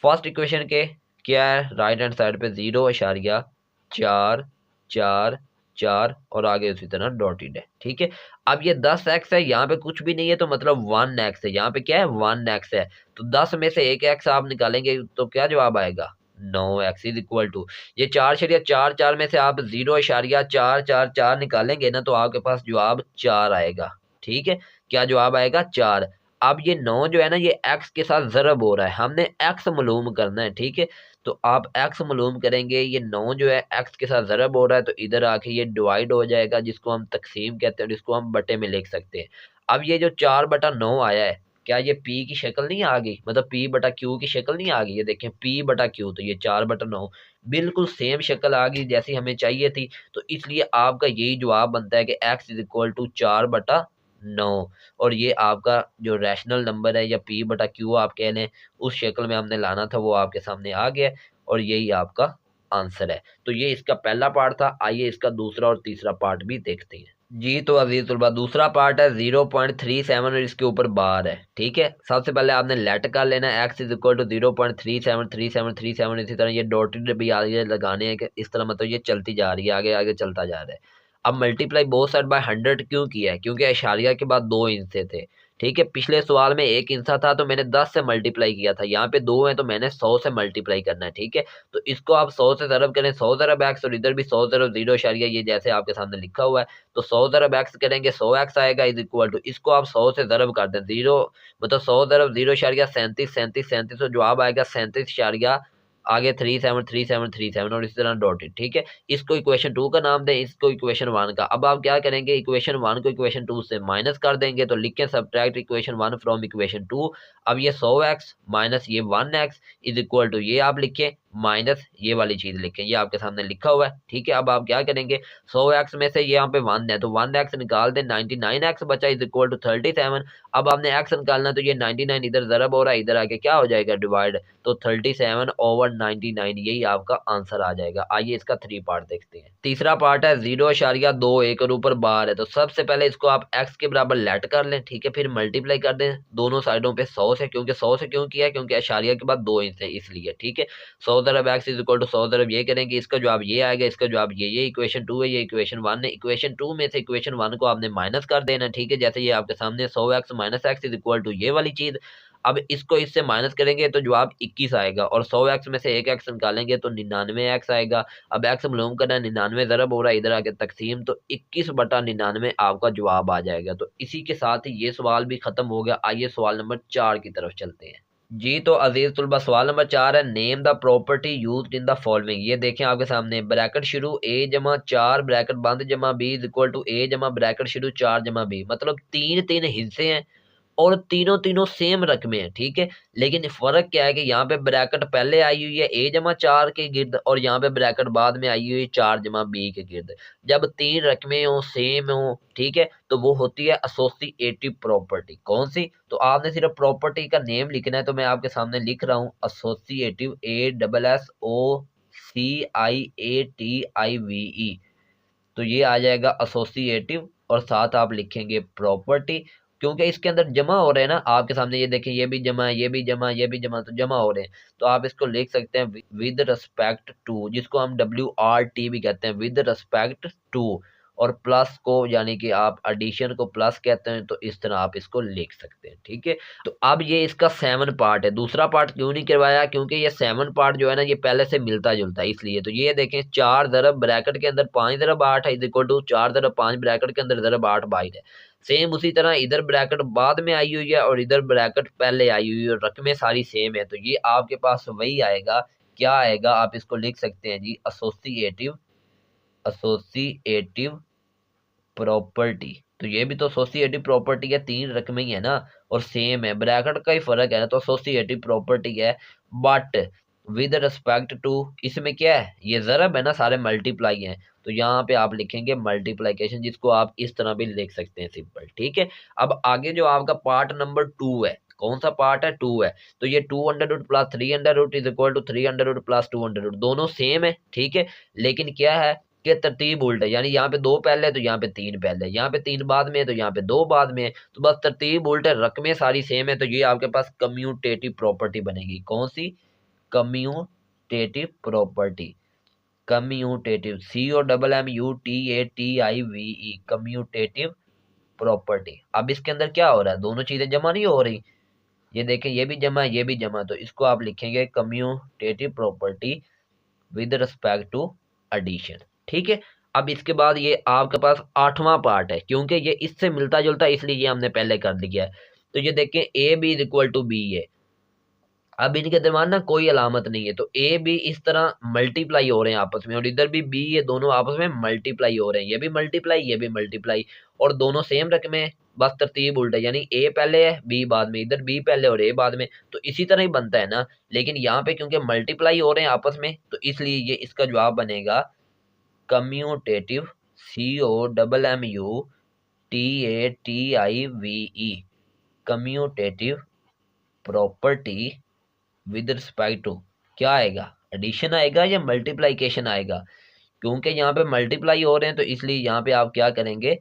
फर्स्ट इक्वेशन के क्या है, राइट हैंड साइड पे 0,4,4,4 और आगे उसी तरह डॉटेड है, ठीक है। अब ये 10x है, यहाँ पे कुछ भी नहीं है तो मतलब 1x है, यहाँ पे क्या है 1x है, तो 10 में से एक x आप निकालेंगे तो क्या जवाब आएगा, 9x इज इक्वल टू ये 4,4,4 में से आप 0,444 निकालेंगे ना तो आपके पास जवाब 4 आएगा, ठीक है। क्या जवाब आएगा, 4। अब ये 9 जो है ना ये x के साथ ज़रब हो रहा है, हमने x मालूम करना है, ठीक है। तो आप x मालूम करेंगे, ये 9 जो है x के साथ ज़रब हो रहा है तो इधर आके ये डिवाइड हो जाएगा, जिसको हम तकसीम कहते हैं, जिसको हम बटे में लिख सकते हैं। अब ये जो 4/9 आया है, क्या ये p की शक्ल नहीं आ गई, मतलब p/q की शक्ल नहीं आ गई, ये देखें p/q, तो ये 4/9 बिल्कुल सेम शक्ल आ गई जैसी हमें चाहिए थी। तो इसलिए आपका यही जवाब बनता है कि x इज इक्वल टू 4/9 और ये आपका जो रैशनल नंबर है या p/q आप कह लें, उस शक्ल में हमने लाना था, वो आपके सामने आ गया और यही आपका आंसर है। तो ये इसका पहला पार्ट था, आइए इसका दूसरा और तीसरा पार्ट भी देखते हैं। जी तो अजीज तलबा दूसरा पार्ट है 0.37 और इसके ऊपर बार है, ठीक है। सबसे पहले आपने लेट कर लेना है x इज इक्वल टू 0.373737, इसी तरह ये डॉटेड भी आगे लगाने हैं कि इस तरह, मतलब ये चलती जा रही है, आगे आगे चलता जा रहा है। अब मल्टीप्लाई बोथ साइड बाय 100 क्यों किया है, क्योंकि इशारिया के बाद 2 हिस्से थे, ठीक है। पिछले सवाल में 1 हिस्सा था तो मैंने 10 से मल्टीप्लाई किया था, यहाँ पे 2 है तो मैंने 100 से मल्टीप्लाई करना है, ठीक है। तो इसको आप 100 से ज़रब करें, 100 ज़रब x और इधर भी 100 ज़रब 0 ये जैसे आपके सामने लिखा हुआ है। तो 100 ज़रब x करेंगे 100x आएगा इज इक्वल टू, इसको आप 100 से ज़रब कर दें, 0 मतलब 100 ज़रब 0,37 तो जवाब आएगा 37, आगे 373737 और इसी तरह डॉटेड, ठीक है। इसको इक्वेशन 2 का नाम दें, इसको इक्वेशन 1 का। अब आप क्या करेंगे, इक्वेशन 1 को इक्वेशन 2 से माइनस कर देंगे, तो लिखें सब्ट्रैक्ट इक्वेशन 1 फ्रॉम इक्वेशन 2। अब ये 100x माइनस ये 1x इज इक्वल टू ये आप लिखें माइनस ये वाली चीज लिखें, ये आपके सामने लिखा हुआ है, ठीक है। अब आप क्या करेंगे, 100x में से ये यहाँ पे 1 है तो 1x निकाल दें, 99x बचा इज इक्वल टू 37। अब आपने x निकालना तो ये 99 इधर ज़रब हो रहा है, इधर आके क्या हो जाएगा डिवाइड, तो 37/99 यही आपका आंसर आ जाएगा। आइए इसका 3 पार्ट देखते हैं। तीसरा पार्ट है 0,21 और ऊपर बार है, तो सबसे पहले इसको आप x के बराबर लेट कर लें, ठीक है। फिर मल्टीप्लाई कर दें दोनों साइडों पे 100 से, क्योंकि 100 से क्यों किया है, क्योंकि इशारिया के बाद 2 इंच है इसलिए, ठीक है। 100 ज़रब x इज इक्वल टू 100 ज़रब ये करेंगे, इसका जवाब ये आएगा, इसका जवाब ये इक्वेशन 2 है, ये इक्वेशन 1 है। इक्वेशन 2 में से इक्वेशन 1 को आपने माइनस कर देना, ठीक है। जैसे ये आपके सामने 100x minus x is equal to ये वाली चीज। अब इसको इससे माइनस करेंगे तो जवाब 21 आएगा और 100x में से एक x निकालेंगे तो 99x आएगा। अब x मालूम करना है, 99 ज़रब हो रहा है, इधर आके तकसीम, तो 21/99 आपका जवाब आ जाएगा। तो इसी के साथ ही ये सवाल भी खत्म हो गया। आइए सवाल नंबर 4 की तरफ चलते हैं। जी तो अजीज तुलबा सवाल नंबर 4 है, name the property used in the following. ये देखें आपके सामने ब्रैकेट शुरू a/4 ब्रैकेट बंद जमा b is equal to a जमा ब्रैकेट शुरू 4 जमा b, मतलब 3 हिस्से हैं और तीनों सेम रकमें हैं, ठीक है। लेकिन फर्क क्या है कि यहाँ पे ब्रैकेट पहले आई हुई है a/4 के गिर्द और यहाँ पे ब्रैकेट बाद में आई हुई है 4/b के गिर्द। जब 3 रकमें हो सेम हो, ठीक है, तो वो होती है एसोसिएटिव प्रॉपर्टी। कौन सी, तो आपने सिर्फ प्रॉपर्टी का नेम लिखना है, तो मैं आपके सामने लिख रहा हूँ एसोसिएटिव, ASSOCIATIVE, तो ये आ जाएगा एसोसिएटिव और साथ आप लिखेंगे प्रॉपर्टी, क्योंकि इसके अंदर जमा हो रहे हैं ना आपके सामने, ये देखें ये भी जमा है, ये भी जमा है, ये भी जमा, तो जमा हो रहे हैं। तो आप इसको लिख सकते हैं विद रिस्पेक्ट टू, जिसको हम WRT भी कहते हैं, विद रिस्पेक्ट टू, और प्लस को यानी कि आप एडिशन को प्लस कहते हैं, तो इस तरह आप इसको लिख सकते हैं, ठीक है। तो अब ये इसका 7 पार्ट है। दूसरा पार्ट क्यों नहीं करवाया, क्योंकि ये 7 पार्ट जो है ना ये पहले से मिलता जुलता है इसलिए। तो ये देखें 4 ज़रब ब्रैकेट के अंदर 5/8 है इज इक्वल टू 4/5 ब्रैकेट के अंदर ज़रब 8 बाहर है। सेम उसी तरह इधर ब्रैकेट बाद में आई हुई है और इधर ब्रैकेट पहले आई हुई है, और रकमें सारी सेम है, तो ये आपके पास वही आएगा। क्या आएगा, आप इसको लिख सकते हैं जी एसोसिएटिव प्रॉपर्टी। तो ये भी तो एसोसिएटिव प्रॉपर्टी है, 3 रकमें ही है ना और सेम है, ब्रैकेट का ही फर्क है ना, तो एसोसिएटिव प्रॉपर्टी है। बट विद रिस्पेक्ट टू, इसमें क्या है, ये ज़रब है ना, सारे मल्टीप्लाई हैं, तो यहाँ पे आप लिखेंगे मल्टीप्लिकेशन, जिसको आप इस तरह भी लिख सकते हैं सिंपल। ठीक है, अब आगे जो आपका पार्ट नंबर 2 है, कौन सा पार्ट है, 2 है, तो ये 2 under root plus 3 under root is equal to 3 under root plus 2 under root, दोनों सेम है। ठीक है, लेकिन क्या है कि तरतीब उल्ट है, यानी यहाँ पे 2 पहले है तो यहाँ पे 3 पहले है, यहाँ पे 3 बाद में है तो यहाँ पे 2 बाद में है, तो बस तरतीब उल्ट है, रकमें सारी सेम है, तो ये आपके पास कम्यूटेटिव प्रॉपर्टी बनेगी। कौन सी, commutative property, commutative, COMMUTATIVE, commutative property. अब इसके अंदर क्या हो रहा है, दोनों चीजें जमा नहीं हो रही, ये देखें ये भी जमा ये भी जमा, तो इसको आप लिखेंगे commutative property with respect to addition. ठीक है, अब इसके बाद ये आपके पास 8वां पार्ट है, क्योंकि ये इससे मिलता जुलता है इसलिए ये हमने पहले कर लिया है। तो ये देखें A B is equal to B है, अब इनके दरमियान ना कोई अलामत नहीं है, तो ए बी इस तरह मल्टीप्लाई हो रहे हैं आपस में, और इधर भी बी, ये दोनों आपस में मल्टीप्लाई हो रहे हैं, ये भी मल्टीप्लाई ये भी मल्टीप्लाई, और दोनों सेम रकमें, बस तरतीब उल्टा, यानी ए पहले है बी बाद में, इधर बी पहले और ए बाद में, तो इसी तरह ही बनता है ना। लेकिन यहाँ पे क्योंकि मल्टीप्लाई हो रहे हैं आपस में, तो इसलिए ये इसका जवाब बनेगा commutative, COMMUTATIVE, commutative property with respect to, क्या आएगा, एडिशन आएगा या मल्टीप्लाइकेशन आएगा, क्योंकि यहाँ पे मल्टीप्लाई हो रहे हैं तो इसलिए यहाँ पे आप क्या करेंगे,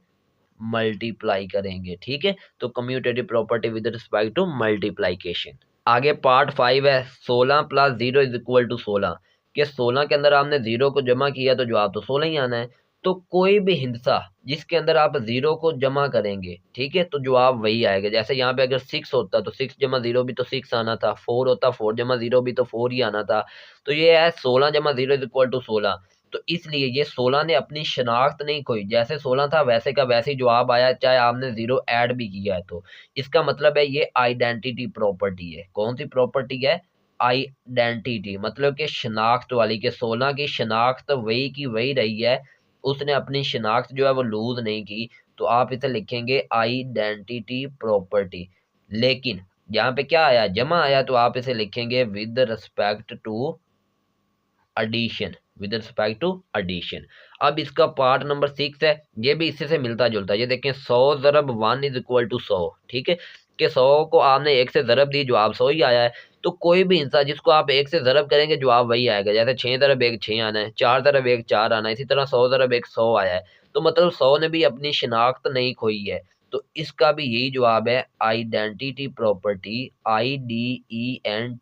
मल्टीप्लाई करेंगे। ठीक है, तो commutative property with respect to multiplication. आगे पार्ट 5 है, 16 प्लस 0 इज इक्वल टू 16, कि 16 के अंदर आपने 0 को जमा किया तो जवाब तो 16 ही आना है, तो कोई भी हिंसा जिसके अंदर आप 0 को जमा करेंगे, ठीक है, तो जवाब वही आएगा। जैसे यहाँ पे अगर 6 होता तो 6 जमा 0 भी तो 6 आना था, 4 होता 4 जमा 0 भी तो 4 ही आना था, तो ये है 16 जमा 0 इज इक्वल टू 16, तो इसलिए ये 16 ने अपनी शनाख्त नहीं खोई, जैसे 16 था वैसे का वैसे ही जवाब आया, चाहे आपने 0 ऐड भी किया है, तो इसका मतलब है ये आइडेंटिटी प्रॉपर्टी है। कौन सी प्रॉपर्टी है, आइडेंटिटी, मतलब कि शनाख्त वाली, के 16 की शनाख्त वही की वही रही है, उसने अपनी शनाख्त जो है वो लूज नहीं की, तो आप इसे लिखेंगे आइडेंटिटी प्रॉपर्टी। लेकिन यहाँ पे क्या आया, जमा आया, तो आप इसे लिखेंगे with respect to addition, with respect to addition. अब इसका पार्ट नंबर 6 है, ये भी इससे से मिलता जुलता है, ये देखें 100 ज़रब 1 इज इक्वल टू 100, ठीक है, कि 100 को आपने 1 से ज़रब दी, जवाब 100 ही आया है, तो कोई भी हिस्सा जिसको आप 1 से ज़रब करेंगे जवाब वही आएगा, जैसे 6 ज़रब 1 6 आना है, 4 ज़रब 1 4 आना है, इसी तरह 100 ज़रब 1 100 आया है, तो मतलब 100 ने भी अपनी शनाख्त नहीं खोई है, तो इसका भी यही जवाब है, identity property, IDENTITY,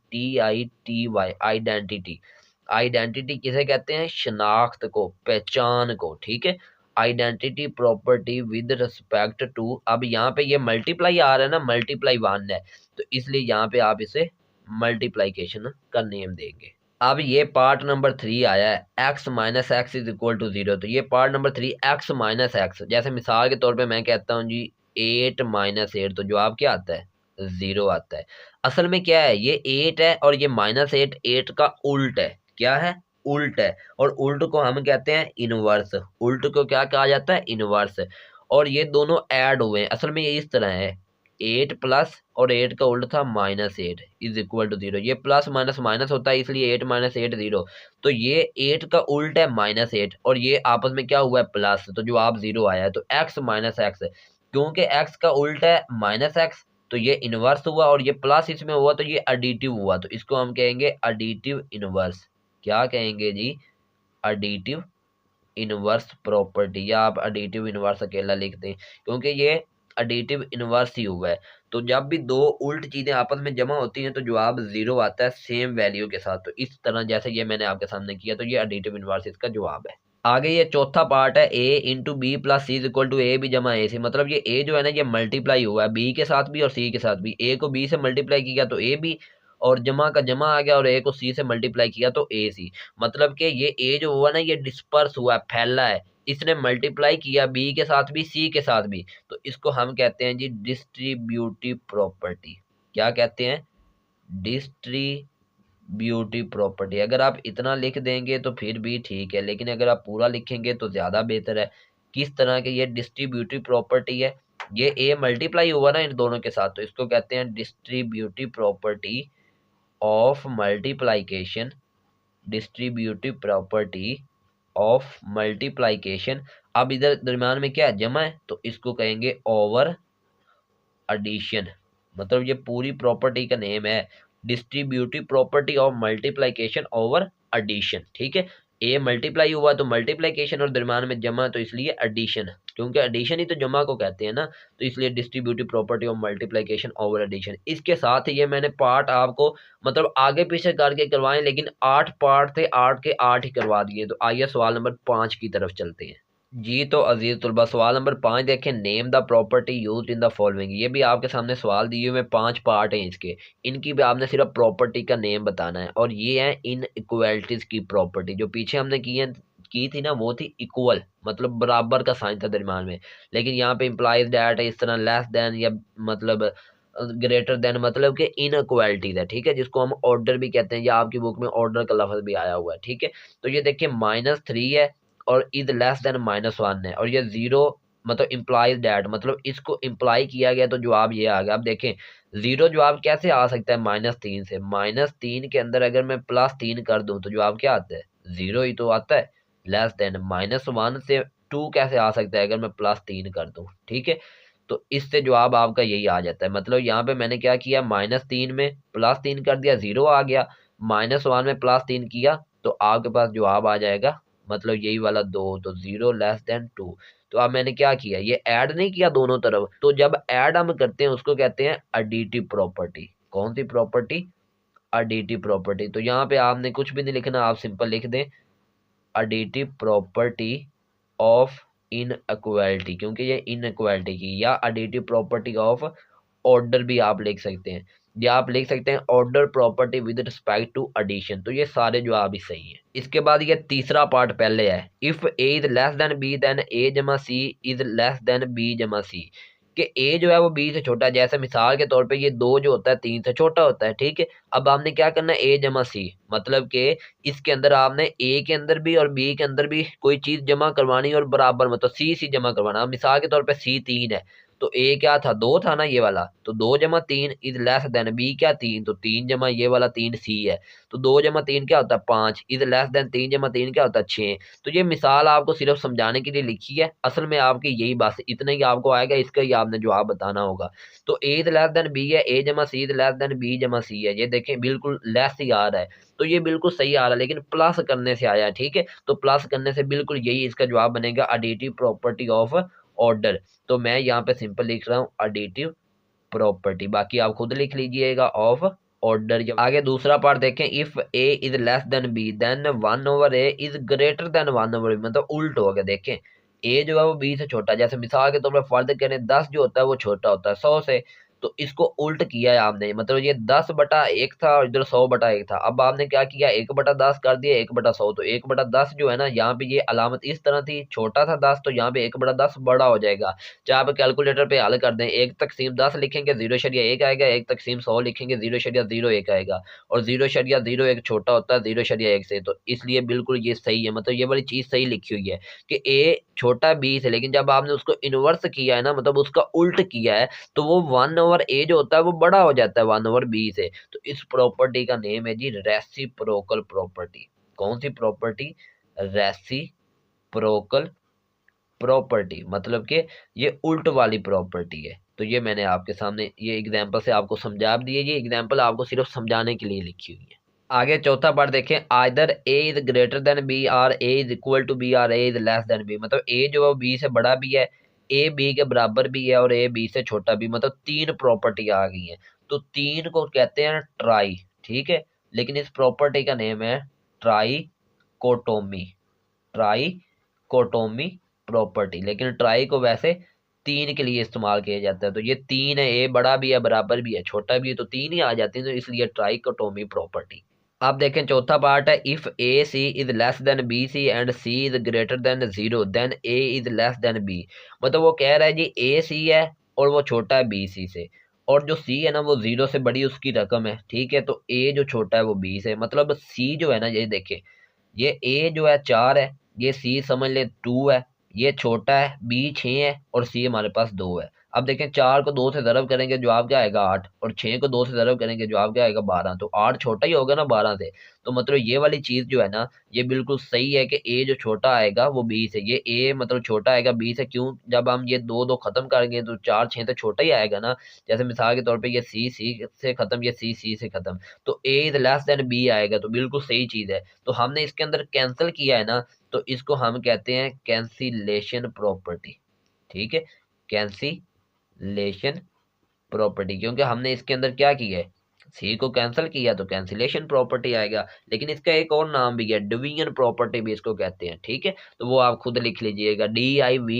identity. Identity किसे कहते हैं, शनाख्त को, पहचान को। ठीक है, identity property with respect to, अब यहाँ पे ये मल्टीप्लाई आ रहा है ना, मल्टीप्लाई 1 है, तो इसलिए यहाँ पे आप इसे मल्टीप्लाइकेशन का नेम देंगे। अब ये पार्ट नंबर 3 आया है, x minus X is equal to 0, तो ये part number 3 x minus X, जैसे मिसाल के तौर पे मैं कहता हूँ जी 8 माइनस 8, तो जवाब क्या आता है, 0 आता है। असल में क्या है, ये 8 है और ये माइनस 8 8 का उल्ट है, क्या है, उल्ट है, और उल्ट को हम कहते हैं इनवर्स, उल्ट को क्या कहा जाता है, इनवर्स, और ये दोनों ऐड हुए हैं, असल में ये इस तरह है, 8 प्लस और 8 का उल्ट था माइनस 8 इज इक्वल टू 0, ये प्लस माइनस माइनस होता है इसलिए 8 माइनस 8 0, तो ये 8 का उल्ट है माइनस 8 और ये आपस में क्या हुआ है, प्लस, तो जवाब 0 आया है। तो x माइनस एक्स, क्योंकि x का उल्ट है माइनस एक्स, तो ये इनवर्स हुआ, और ये प्लस इसमें हुआ तो ये एडिटिव हुआ, तो इसको हम कहेंगे एडिटिव इनवर्स। क्या कहेंगे जी, एडिटिव इनवर्स प्रॉपर्टी, या आप एडिटिव इनवर्स अकेला लिखते हैं, क्योंकि ये एडिटिव इनवर्स ही हुआ है। तो जब भी दो उल्ट चीजें आपस में जमा होती हैं तो जवाब 0 आता है सेम वैल्यू के साथ, तो इस तरह जैसे ये मैंने आपके सामने किया, तो ये एडिटिव इनवर्स इसका जवाब है। आगे ये चौथा पार्ट है, a into B plus C equal to A B जमा ए सी, मतलब ये a जो है ना ये मल्टीप्लाई हुआ है बी के साथ भी और सी के साथ भी, a को b से मल्टीप्लाई किया तो a b, और जमा का जमा आ गया, और a को c से मल्टीप्लाई किया तो a c, मतलब कि ये a जो हुआ ना ये डिस्पर्स हुआ है, फैला है, इसने मल्टीप्लाई किया b के साथ भी c के साथ भी, तो इसको हम कहते हैं जी डिस्ट्रीब्यूटिव प्रॉपर्टी। क्या कहते हैं, डिस्ट्रीब्यूटिव प्रॉपर्टी। अगर आप इतना लिख देंगे तो फिर भी ठीक है, लेकिन अगर आप पूरा लिखेंगे तो ज़्यादा बेहतर है। किस तरह के, ये डिस्ट्रीब्यूटिव प्रॉपर्टी है, ये a मल्टीप्लाई हुआ ना इन दोनों के साथ, तो इसको कहते हैं distributive property of multiplication, distributive property of multiplication. अब इधर दरम्यान में क्या है, जमा है, तो इसको कहेंगे ओवर एडिशन। मतलब ये पूरी प्रॉपर्टी का नेम है distributive property of multiplication over addition. ठीक है, ए मल्टीप्लाई हुआ तो मल्टीप्लाइकेशन, और दरम्यान में जमा, तो इसलिए एडिशन, क्योंकि एडिशन ही तो जमा को कहते हैं ना, तो इसलिए distributive property of multiplication over addition. इसके साथ ये मैंने पार्ट आपको मतलब आगे पीछे करके करवाएं, लेकिन 8 पार्ट थे, 8 के 8 ही करवा दिए। तो आइए सवाल नंबर 5 की तरफ चलते हैं जी। तो अजीज तुलबा, सवाल नंबर 5 देखें, name the property used in the following. ये भी आपके सामने सवाल दिए हुए 5 पार्ट हैं इसके, इनकी भी आपने सिर्फ प्रॉपर्टी का नेम बताना है। और ये है इन इक्वलिटीज की प्रॉपर्टी। जो पीछे हमने की थी ना, वो थी इक्वल, मतलब बराबर का साइन था दरम्यान में, लेकिन यहाँ पे इम्प्लाइज दैट है, इस तरह लेस देन या मतलब ग्रेटर देन, मतलब कि इनइक्वालिटीज है। ठीक है, जिसको हम ऑर्डर भी कहते हैं, या आपकी बुक में ऑर्डर का लफ्ज भी आया हुआ है। ठीक है, तो ये देखिए -3 है और इज लेस देन -1 है, और ये 0 मतलब इम्प्लाइज दैट, मतलब इसको इम्प्लाई किया गया, तो जवाब ये आ गया। अब देखें 0 जवाब कैसे आ सकता है -3 से, -3 के अंदर अगर मैं +3 कर दूं तो जवाब क्या आता है, 0 ही तो आता है। लेस देन -1 से 2 कैसे आ सकता है अगर मैं +3 कर दूं। ठीक है, तो इससे जवाब आपका यही आ जाता है। मतलब यहाँ पे मैंने क्या किया, -3 में +3 कर दिया, 0 आ गया। -1 में +3 किया तो आपके पास जवाब आ जाएगा, मतलब यही वाला 2, तो 0 लेस देन 2। तो अब मैंने क्या किया, ये ऐड नहीं किया दोनों तरफ, तो जब ऐड हम करते हैं उसको कहते हैं एडिटिव प्रॉपर्टी। कौन सी प्रॉपर्टी, एडिटिव प्रॉपर्टी। तो यहाँ पे आपने कुछ भी नहीं लिखना, आप सिंपल लिख दें एडिटिव प्रॉपर्टी ऑफ इनइक्वालिटी, क्योंकि ये इनइक्वालिटी की, या एडिटिव प्रॉपर्टी ऑफ ऑर्डर भी आप लिख सकते हैं, या आप लिख सकते हैं order property with respect to addition. तो ये सारे जवाब ही सही है। इसके बाद ये तीसरा पार्ट पहले है, if A is less than B then A जमा C is less than B जमा सी। कि ए जो है वो बी से छोटा है, जैसे मिसाल के तौर पे ये 2 जो होता है 3 से छोटा होता है। ठीक है, अब आपने क्या करना है, ए जमा सी, मतलब कि इसके अंदर आपने ए के अंदर भी और बी के अंदर भी कोई चीज जमा करवानी और बराबर, मतलब सी जमा करवाना। मिसाल के तौर पे सी 3 है, तो ए क्या था, 2 था ना ये वाला, तो 2 जमा 3 इज लेस देन बी क्या 3, तो 3 जमा ये वाला 3 सी है, तो 2 जमा 3 क्या होता है 5, इज लेस देन 3 जमा 3 क्या होता है 6। तो ये मिसाल आपको सिर्फ समझाने के लिए लिखी है, असल में आपकी यही बस इतना ही आपको आएगा, इसका ही आपने जवाब बताना होगा। तो ए इज लेस देन बी है, ए जमा C is less than B जमा सी है, ये देखें बिल्कुल लेस ही आ रहा है, तो ये बिल्कुल सही आ रहा है, लेकिन प्लस करने से आया है। ठीक है, तो प्लस करने से बिल्कुल यही इसका जवाब बनेगा, एडिटिव प्रॉपर्टी ऑफ ऑर्डर। तो मैं यहाँ पे सिंपल लिख रहा हूँ एडिटिव प्रॉपर्टी, बाकी आप खुद लिख लीजिएगा ऑफ ऑर्डर। जब आगे दूसरा पार्ट देखें, if A is less than B then 1/a is greater than 1/b, मतलब उल्ट हो गया। देखें ए जो है वो बी से छोटा, जैसे मिसाल के तौर पर फर्ज करें 10 जो होता है वो छोटा होता है 100 से, तो इसको उल्ट किया है आपने, मतलब ये 10/1 था और इधर 100/1 था। अब आपने क्या किया, 1/10 कर दिया 1/100, तो 1/10 जो है ना, यहाँ पे ये अलामत इस तरह थी, छोटा था 10, तो यहाँ पे 1/10 बड़ा हो जाएगा। चाहे आप कैलकुलेटर पे हल कर दें, 1/10 लिखेंगे 0.1 आएगा, 1/100 लिखेंगे 0.01 आएगा, और 0.01 छोटा होता है 0.1 से, तो इसलिए बिल्कुल ये सही है। मतलब ये वाली चीज सही लिखी हुई है कि ए छोटा बी से, लेकिन जब आपने उसको इनवर्स किया है ना, मतलब उसका उल्ट किया है, तो वो 1/a जो होता है वो बड़ा हो जाता है 1/b से। तो इस प्रॉपर्टी का नेम है जी रेसिप्रोकल प्रॉपर्टी। कौन सी प्रॉपर्टी, रेसिप्रोकल प्रॉपर्टी, मतलब कि ये उल्ट वाली प्रॉपर्टी है। तो ये मैंने आपके सामने ये एग्जांपल से आपको समझा दिए, ये एग्जांपल आपको सिर्फ समझाने के लिए लिखी हुई है। आगे चौथा पार्ट देखें, either A is greater than B और A is equal to B और A is less than B, मतलब ए जो है बी से बड़ा भी है, ए बी के बराबर भी है, और ए बी से छोटा भी, मतलब 3 प्रॉपर्टी आ गई हैं। तो 3 को कहते हैं ट्राई। ठीक है, लेकिन इस प्रॉपर्टी का नेम है ट्राई कोटोमी, ट्राई कोटोमी प्रॉपर्टी, लेकिन ट्राई को वैसे 3 के लिए इस्तेमाल किया जाता है। तो ये 3 है, ए बड़ा भी है, बराबर भी है, छोटा भी है, तो 3 ही आ जाती है, तो इसलिए ट्राई कोटोमी प्रॉपर्टी। आप देखें चौथा पार्ट है, if A C is less than B C and C is greater than 0 then A is less than B. मतलब वो कह रहा है जी ए सी है और वो छोटा है बी सी से, और जो सी है ना वो 0 से बड़ी उसकी रकम है। ठीक है, तो ए जो छोटा है वो बी से, मतलब सी जो है ना, ये देखें ये ए जो है 4 है, ये सी समझ ले 2 है, ये छोटा है, बी 6 है और सी हमारे पास 2 है। अब देखें 4 को 2 से ज़रब करेंगे जवाब क्या आएगा 8, और 6 को 2 से ज़रब करेंगे जवाब क्या आएगा 12। तो 8 छोटा ही होगा ना 12 से। तो मतलब ये वाली चीज़ जो है ना, ये बिल्कुल सही है कि ए जो छोटा आएगा वो बी से, ये ए मतलब छोटा आएगा बी से। क्यों? जब हम ये दो दो खत्म करेंगे तो 4 6 तो छोटा ही आएगा ना। जैसे मिसाल के तौर पे ये सी से खत्म, ये सी से खत्म, तो ए इज लेस देन बी आएगा। तो बिल्कुल सही चीज़ है। तो हमने इसके अंदर कैंसिल किया है ना, तो इसको हम कहते हैं कैंसिलेशन प्रॉपर्टी। ठीक है, कैंसिलेशन प्रॉपर्टी, क्योंकि हमने इसके अंदर क्या किया है, सी को कैंसिल किया तो कैंसिलेशन प्रॉपर्टी आएगा। लेकिन इसका एक और नाम भी है, डिवीजन प्रॉपर्टी भी इसको कहते हैं। ठीक है, तो वो आप खुद लिख लीजिएगा, DIVISION,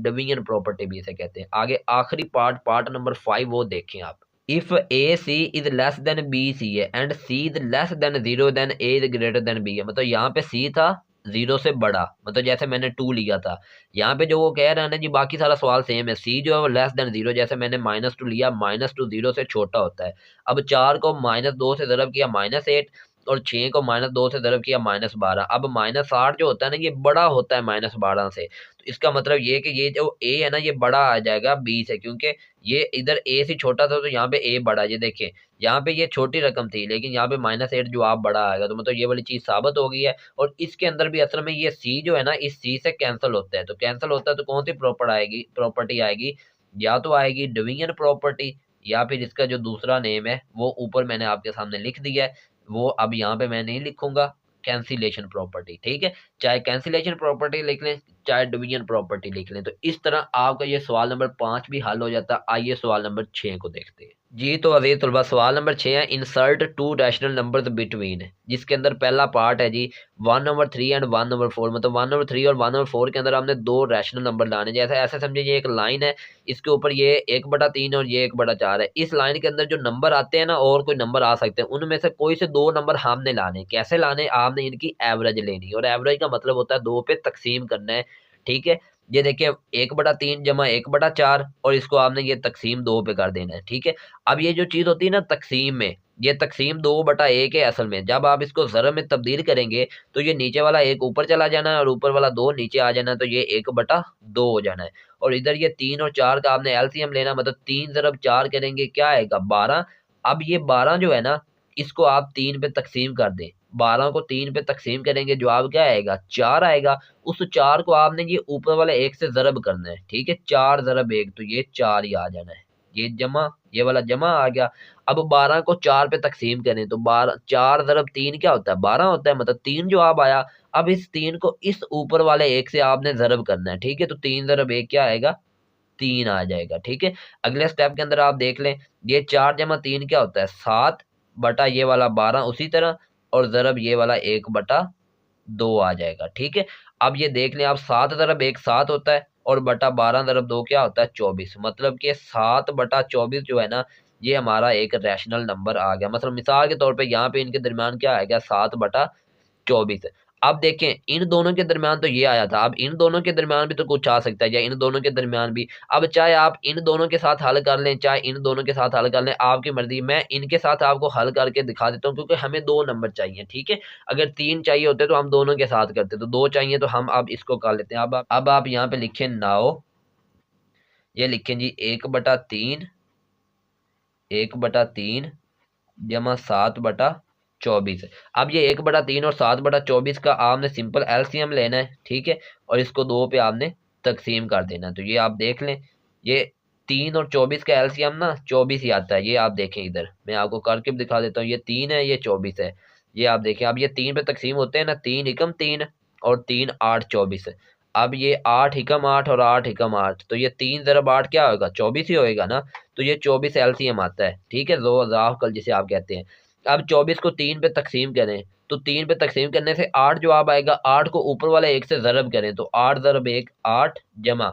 डिवीजन प्रॉपर्टी भी इसे कहते हैं। आगे आखिरी पार्ट नंबर 5 वो देखें आप। If A C is less than B C है and C is less than 0 then A is greater than B है। मतलब यहाँ पे सी था 0 से बड़ा, मतलब जैसे मैंने 2 लिया था। यहाँ पे जो वो कह रहा है ना जी, बाकी सारा सवाल सेम है। सी जो है वो लेस देन 0, जैसे मैंने -2 लिया, -2 0 से छोटा होता है। अब 4 को -2 से ज़रब किया -8, और 6 को -2 से ज़रब किया -12। अब -8 जो होता है ना, ये बड़ा होता है -12 से। तो इसका मतलब ये कि ये जो ए है ना, ये बड़ा आ जाएगा बी से, क्योंकि ये इधर ए से छोटा था तो यहाँ पे ए बड़ा। ये देखें, यहाँ पे ये छोटी रकम थी, लेकिन यहाँ पे -8 जो आप बड़ा आएगा। तो मतलब ये वाली चीज़ साबित हो गई है। और इसके अंदर भी असल में ये सी जो है ना, इस सी से कैंसिल होता है। तो कैंसिल होता है तो कौन सी प्रॉपर्टी आएगी? या तो आएगी डिवीजन प्रॉपर्टी, या फिर इसका जो दूसरा नेम है वो ऊपर मैंने आपके सामने लिख दिया है, वो अब यहाँ पे मैं नहीं लिखूंगा, कैंसिलेशन प्रॉपर्टी। ठीक है, चाहे कैंसिलेशन प्रॉपर्टी लिख लें, चाहे डिवीजन प्रॉपर्टी लिख लें। तो इस तरह आपका ये सवाल नंबर 5 भी हल हो जाता है। आइए सवाल नंबर 6 को देखते हैं जी। तो अजीज तलबा, सवाल नंबर 6 है, इंसर्ट 2 रैशनल नंबर्स बिटवीन, जिसके अंदर पहला पार्ट है जी 1/3 एंड 1/4। मतलब 1/3 और 1/4 के अंदर हमने 2 रैशनल नंबर लाने। जैसे ऐसे समझे, ये एक लाइन है, इसके ऊपर ये 1/3 और ये 1/4 है। इस लाइन के अंदर जो नंबर आते हैं ना, और कोई नंबर आ सकते हैं, उनमें से कोई से 2 नंबर हमने लाने। कैसे लाने? आपने इनकी एवरेज लेनी, और एवरेज का मतलब होता है 2 पे तकसीम करना है। ठीक है, ये देखिए 1/3 जमा 1/4, और इसको आपने ये तकसीम 2 पे कर देना है। ठीक है, अब ये जो चीज़ होती है ना तकसीम में, ये तकसीम 2/1 है असल में। जब आप इसको ज़रब में तब्दील करेंगे तो ये नीचे वाला 1 ऊपर चला जाना है और ऊपर वाला 2 नीचे आ जाना है, तो ये 1/2 हो जाना है। और इधर ये 3 और 4 का आपने एलसीएम लेना, मतलब 3 ज़रब 4 करेंगे क्या आएगा 12। अब ये 12 जो है ना, इसको आप 3 पे तकसीम कर दें। 12 को 3 पे तकसीम करेंगे, जवाब क्या आएगा 4 आएगा। उस 4 को आपने ये ऊपर वाले 1 से ज़रब करना है। ठीक है, 4 ज़रब 1, तो ये 4 ही आ जाना है। ये जमा, ये वाला जमा आ गया। अब 12 को 4 पे तकसीम करें तो 12, 4 ज़रब 3 क्या होता है 12 होता है, मतलब 3 जवाब आया। अब इस 3 को इस ऊपर वाले 1 से आपने ज़रब करना है। ठीक है, तो 3 ज़रब 1 क्या आएगा 3 आ जाएगा। ठीक है, अगले स्टेप के अंदर आप देख लें, ये 4 जमा 3 क्या होता है 7, बटा ये वाला 12 उसी तरह, और ज़रब ये वाला 1/2 आ जाएगा। ठीक है, अब ये देख लें आप, 7 ज़रब 1 7 होता है, और बटा 12 ज़रब 2 क्या होता है 24। मतलब कि 7/24 जो है ना, ये हमारा एक रैशनल नंबर आ गया। मतलब मिसाल के तौर पे यहाँ पे इनके दरमियान क्या आएगा 7/24। अब देखें इन दोनों के दरमियान तो ये आया था, अब इन दोनों के दरमियान भी तो कुछ आ सकता है, या इन दोनों के दरमियान भी। अब चाहे आप इन दोनों के साथ हल कर लें, चाहे इन दोनों के साथ हल कर लें, आपकी मर्जी। मैं इनके साथ आपको हल करके दिखा देता हूँ, क्योंकि हमें 2 नंबर चाहिए। ठीक है, अगर 3 चाहिए होते तो हम दोनों के साथ करते, तो 2 चाहिए तो हम अब इसको कर लेते हैं। अब आप यहाँ पे लिखें नाउ, ये लिखें जी 1/3, 1/3 जमा 7/24। अब ये 1/3 और 7/24 का आपने सिंपल एलसीएम लेना है। ठीक है, और इसको 2 पे आपने तकसीम कर देना है। तो ये आप देख लें, ये 3 और 24 का एलसीएम ना 24 ही आता है। ये आप देखें, इधर मैं आपको करके भी दिखा देता हूँ, ये 3 है, ये 24 है। ये आप देखें, अब ये 3 पे तकसीम होते हैं ना, 3 एकम 3 और 3 8 24। अब ये 8 एकम 8 और 8 एकम 8, तो ये 3 ज़रब 8 क्या होगा 24 ही होएगा ना। तो ये 24 एलसीएम आता है। ठीक है, जो ज़ाफ कल जिसे आप कहते हैं। अब 24 को 3 पे तकसीम करें, तो 3 पे तकसीम करने से 8 जवाब आएगा। 8 को ऊपर वाले 1 से ज़रब करें तो 8 ज़रब 1 8, जमा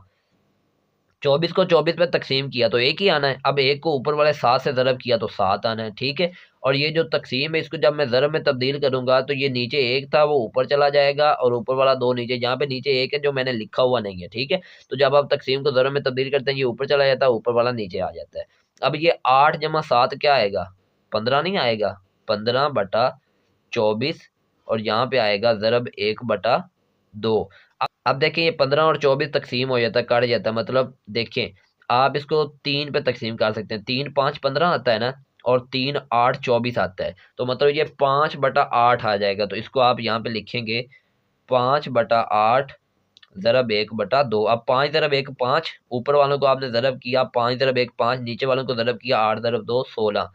24 को 24 पे तकसीम किया तो 1 ही आना है। अब 1 को ऊपर वाले 7 से ज़रब किया तो 7 आना है। ठीक है, और ये जो तकसीम है, इसको जब मैं ज़रब में तब्दील करूंगा तो ये नीचे 1 था वो ऊपर चला जाएगा, और ऊपर वाला 2 नीचे। यहाँ पे नीचे 1 है जो मैंने लिखा हुआ नहीं है। ठीक है, तो जब आप तकसीम को ज़रब में तब्दील करते हैं, ये ऊपर चला जाता है, ऊपर वाला नीचे आ जाता है। अब ये 8 जमा 7 क्या आएगा 15 नहीं आएगा, 15/24, और यहाँ पे आएगा ज़रब 1/2। अब देखें ये 15 और 24 तकसीम हो जाता है, कट जाता है, मतलब देखें आप इसको 3 पे तकसीम कर सकते हैं। 3 5 15 आता है ना, और 3 8 24 आता है, तो मतलब ये 5/8 आ जाएगा। तो इसको आप यहाँ पे लिखेंगे 5/8 ज़रब 1/2। अब 5 ज़रब 1 5, ऊपर वालों को आपने ज़रब किया, 5 ज़रब 1 5, नीचे वालों को ज़रब किया, 8 ज़रब 2 16।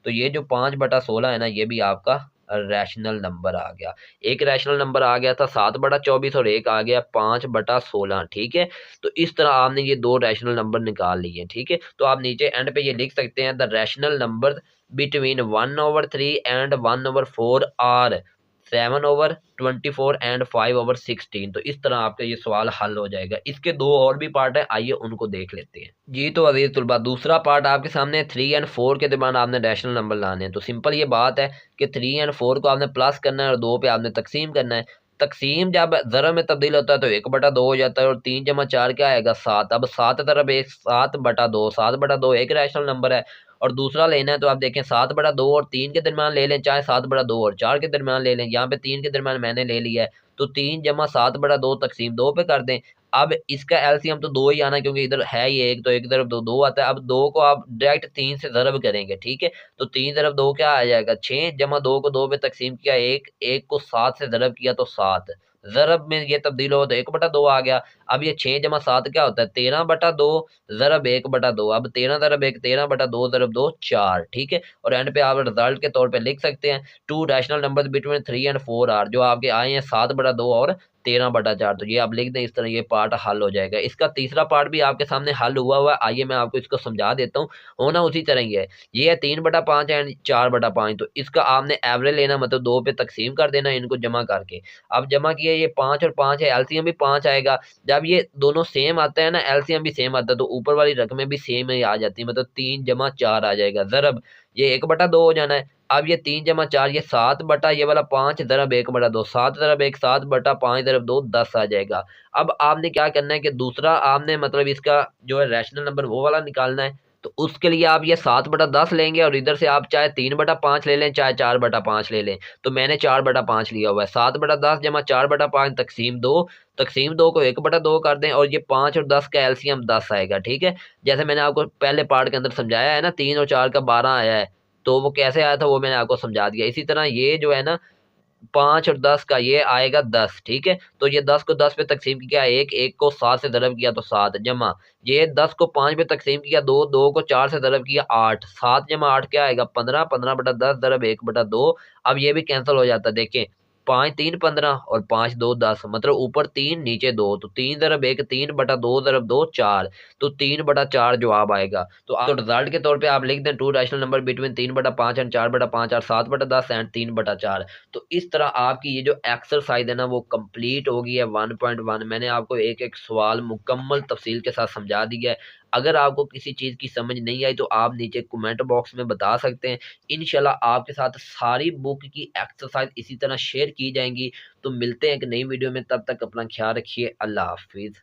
तो ये जो 5/16 है ना, ये भी आपका रैशनल नंबर आ गया। एक रैशनल नंबर आ गया था 7/24, और एक आ गया 5/16। ठीक है, तो इस तरह आपने ये दो रैशनल नंबर निकाल लिए। ठीक है, तो आप नीचे एंड पे ये लिख सकते हैं, the rational number between 1/3 and 1/4 are 7/24 and 5/16। तो इस तरह आपका ये सवाल हल हो जाएगा। इसके दो और भी पार्ट है, आइए उनको देख लेते हैं। जी तो अजीज तुलबा, दूसरा पार्ट आपके सामने 3 एंड 4 के दरमियान आपने रैशनल नंबर लाने हैं। तो सिंपल ये बात है कि 3 एंड 4 को आपने प्लस करना है और 2 पे आपने तकसीम करना है। तकसीम जब ज़रब में तब्दील होता है तो 1/2 हो जाता है, और 3 जमा 4 क्या आएगा 7। अब 7 ज़रब 1 7/2, 7/2 एक रैशनल नंबर है, और दूसरा लेना है तो आप देखें 7/2 और 3 के दरमियान ले लें, चाहे 7/2 और 4 के दरमियान ले लें। यहाँ पे 3 के दरमियान मैंने ले लिया है, तो 3 जमा 7/2 तकसीम 2 पे कर दें। अब इसका एलसीएम तो 2 ही आना, क्योंकि इधर है ही एक, तो एक तरफ 2 2 आता है। अब 2 को आप डायरेक्ट 3 से ज़रब करेंगे। ठीक है, तो 3 ज़रब 2 क्या आ जाएगा 6, जमा 2 को 2 पे तकसीम किया, 1 1 को 7 से ज़रब किया तो 7, ज़रब में ये तब्दील हो तो 1/2 आ गया। अब ये 6 जमा 7 क्या होता है 13/2 ज़रब 1/2। अब 13 ज़रब 1 13/2 ज़रब 2 4। ठीक है, और एंड पे आप रिजल्ट के तौर पे लिख सकते हैं, two rational number between 3 and 4 are, जो आपके आए हैं 7/2 और 13/4। तो ये आप लिख दें, इस तरह ये पार्ट हल हो जाएगा। इसका तीसरा पार्ट भी आपके सामने हल हुआ है, आइए मैं आपको इसको समझा देता हूँ। होना उसी तरह ही है, ये है 3/5 एंड 4/5। तो इसका आपने एवरेज लेना, मतलब 2 पे तकसीम कर देना इनको जमा करके। अब जमा किया, ये 5 और 5 है, एलसीएम भी 5 आएगा। जब ये दोनों सेम आता है ना, एलसीएम भी सेम आता है, तो ऊपर वाली रकमें भी सेम ही आ जाती है, मतलब 3 जमा 4 आ जाएगा। ज़रब ये 1/2 हो जाना है। अब ये 3 जमा 4 ये 7 बटा ये वाला 5 ज़रब 1/2, 7 ज़रब 1 7/5 ज़रब 2 10 आ जाएगा। अब आपने क्या करना है कि दूसरा आपने मतलब इसका जो है रैशनल नंबर वो वाला निकालना है। तो उसके लिए आप ये 7/10 लेंगे, और इधर से आप चाहे 3/5 ले लें, चाहे 4/5 ले लें। तो मैंने 4/5 लिया हुआ है। 7/10 जमा 4/5 तकसीम 2, तकसीम 2 को 1/2 कर दें, और ये 5 और 10 का एलसीएम 10 आएगा। ठीक है, जैसे मैंने आपको पहले पार्ट के अंदर समझाया है ना, 3 और 4 का 12 आया है, तो वो कैसे आया था वो मैंने आपको समझा दिया। इसी तरह ये जो है ना 5 और 10 का ये आएगा 10। ठीक है, तो ये 10 को 10 पे तकसीम किया, एक एक को 7 से ज़रब किया तो 7, जमा ये 10 को 5 पे तकसीम किया, 2 2 को 4 से ज़रब किया 8, 7 जमा 8 क्या आएगा 15, 15/10 ज़रब 1/2। अब ये भी कैंसिल हो जाता है, देखें 5 3 15 और 5 2 10, मतलब ऊपर 3 नीचे 2, तो 3 ज़रब 1 3/2 ज़रब 2 4, तो 3/4 जवाब आएगा। तो आप तो रिजल्ट के तौर पे आप लिख दें to rational number between 3/5 and 4/5 और 7/10 एंड 3/4। तो इस तरह आपकी ये जो एक्सरसाइज है ना वो कंप्लीट हो गई है 1.1। मैंने आपको एक एक सवाल मुकम्मल तफसील के साथ समझा दिया है। अगर आपको किसी चीज़ की समझ नहीं आई तो आप नीचे कमेंट बॉक्स में बता सकते हैं। इंशाल्लाह आपके साथ सारी बुक की एक्सरसाइज इसी तरह शेयर की जाएंगी। तो मिलते हैं एक नई वीडियो में, तब तक अपना ख्याल रखिए। अल्लाह हाफिज़।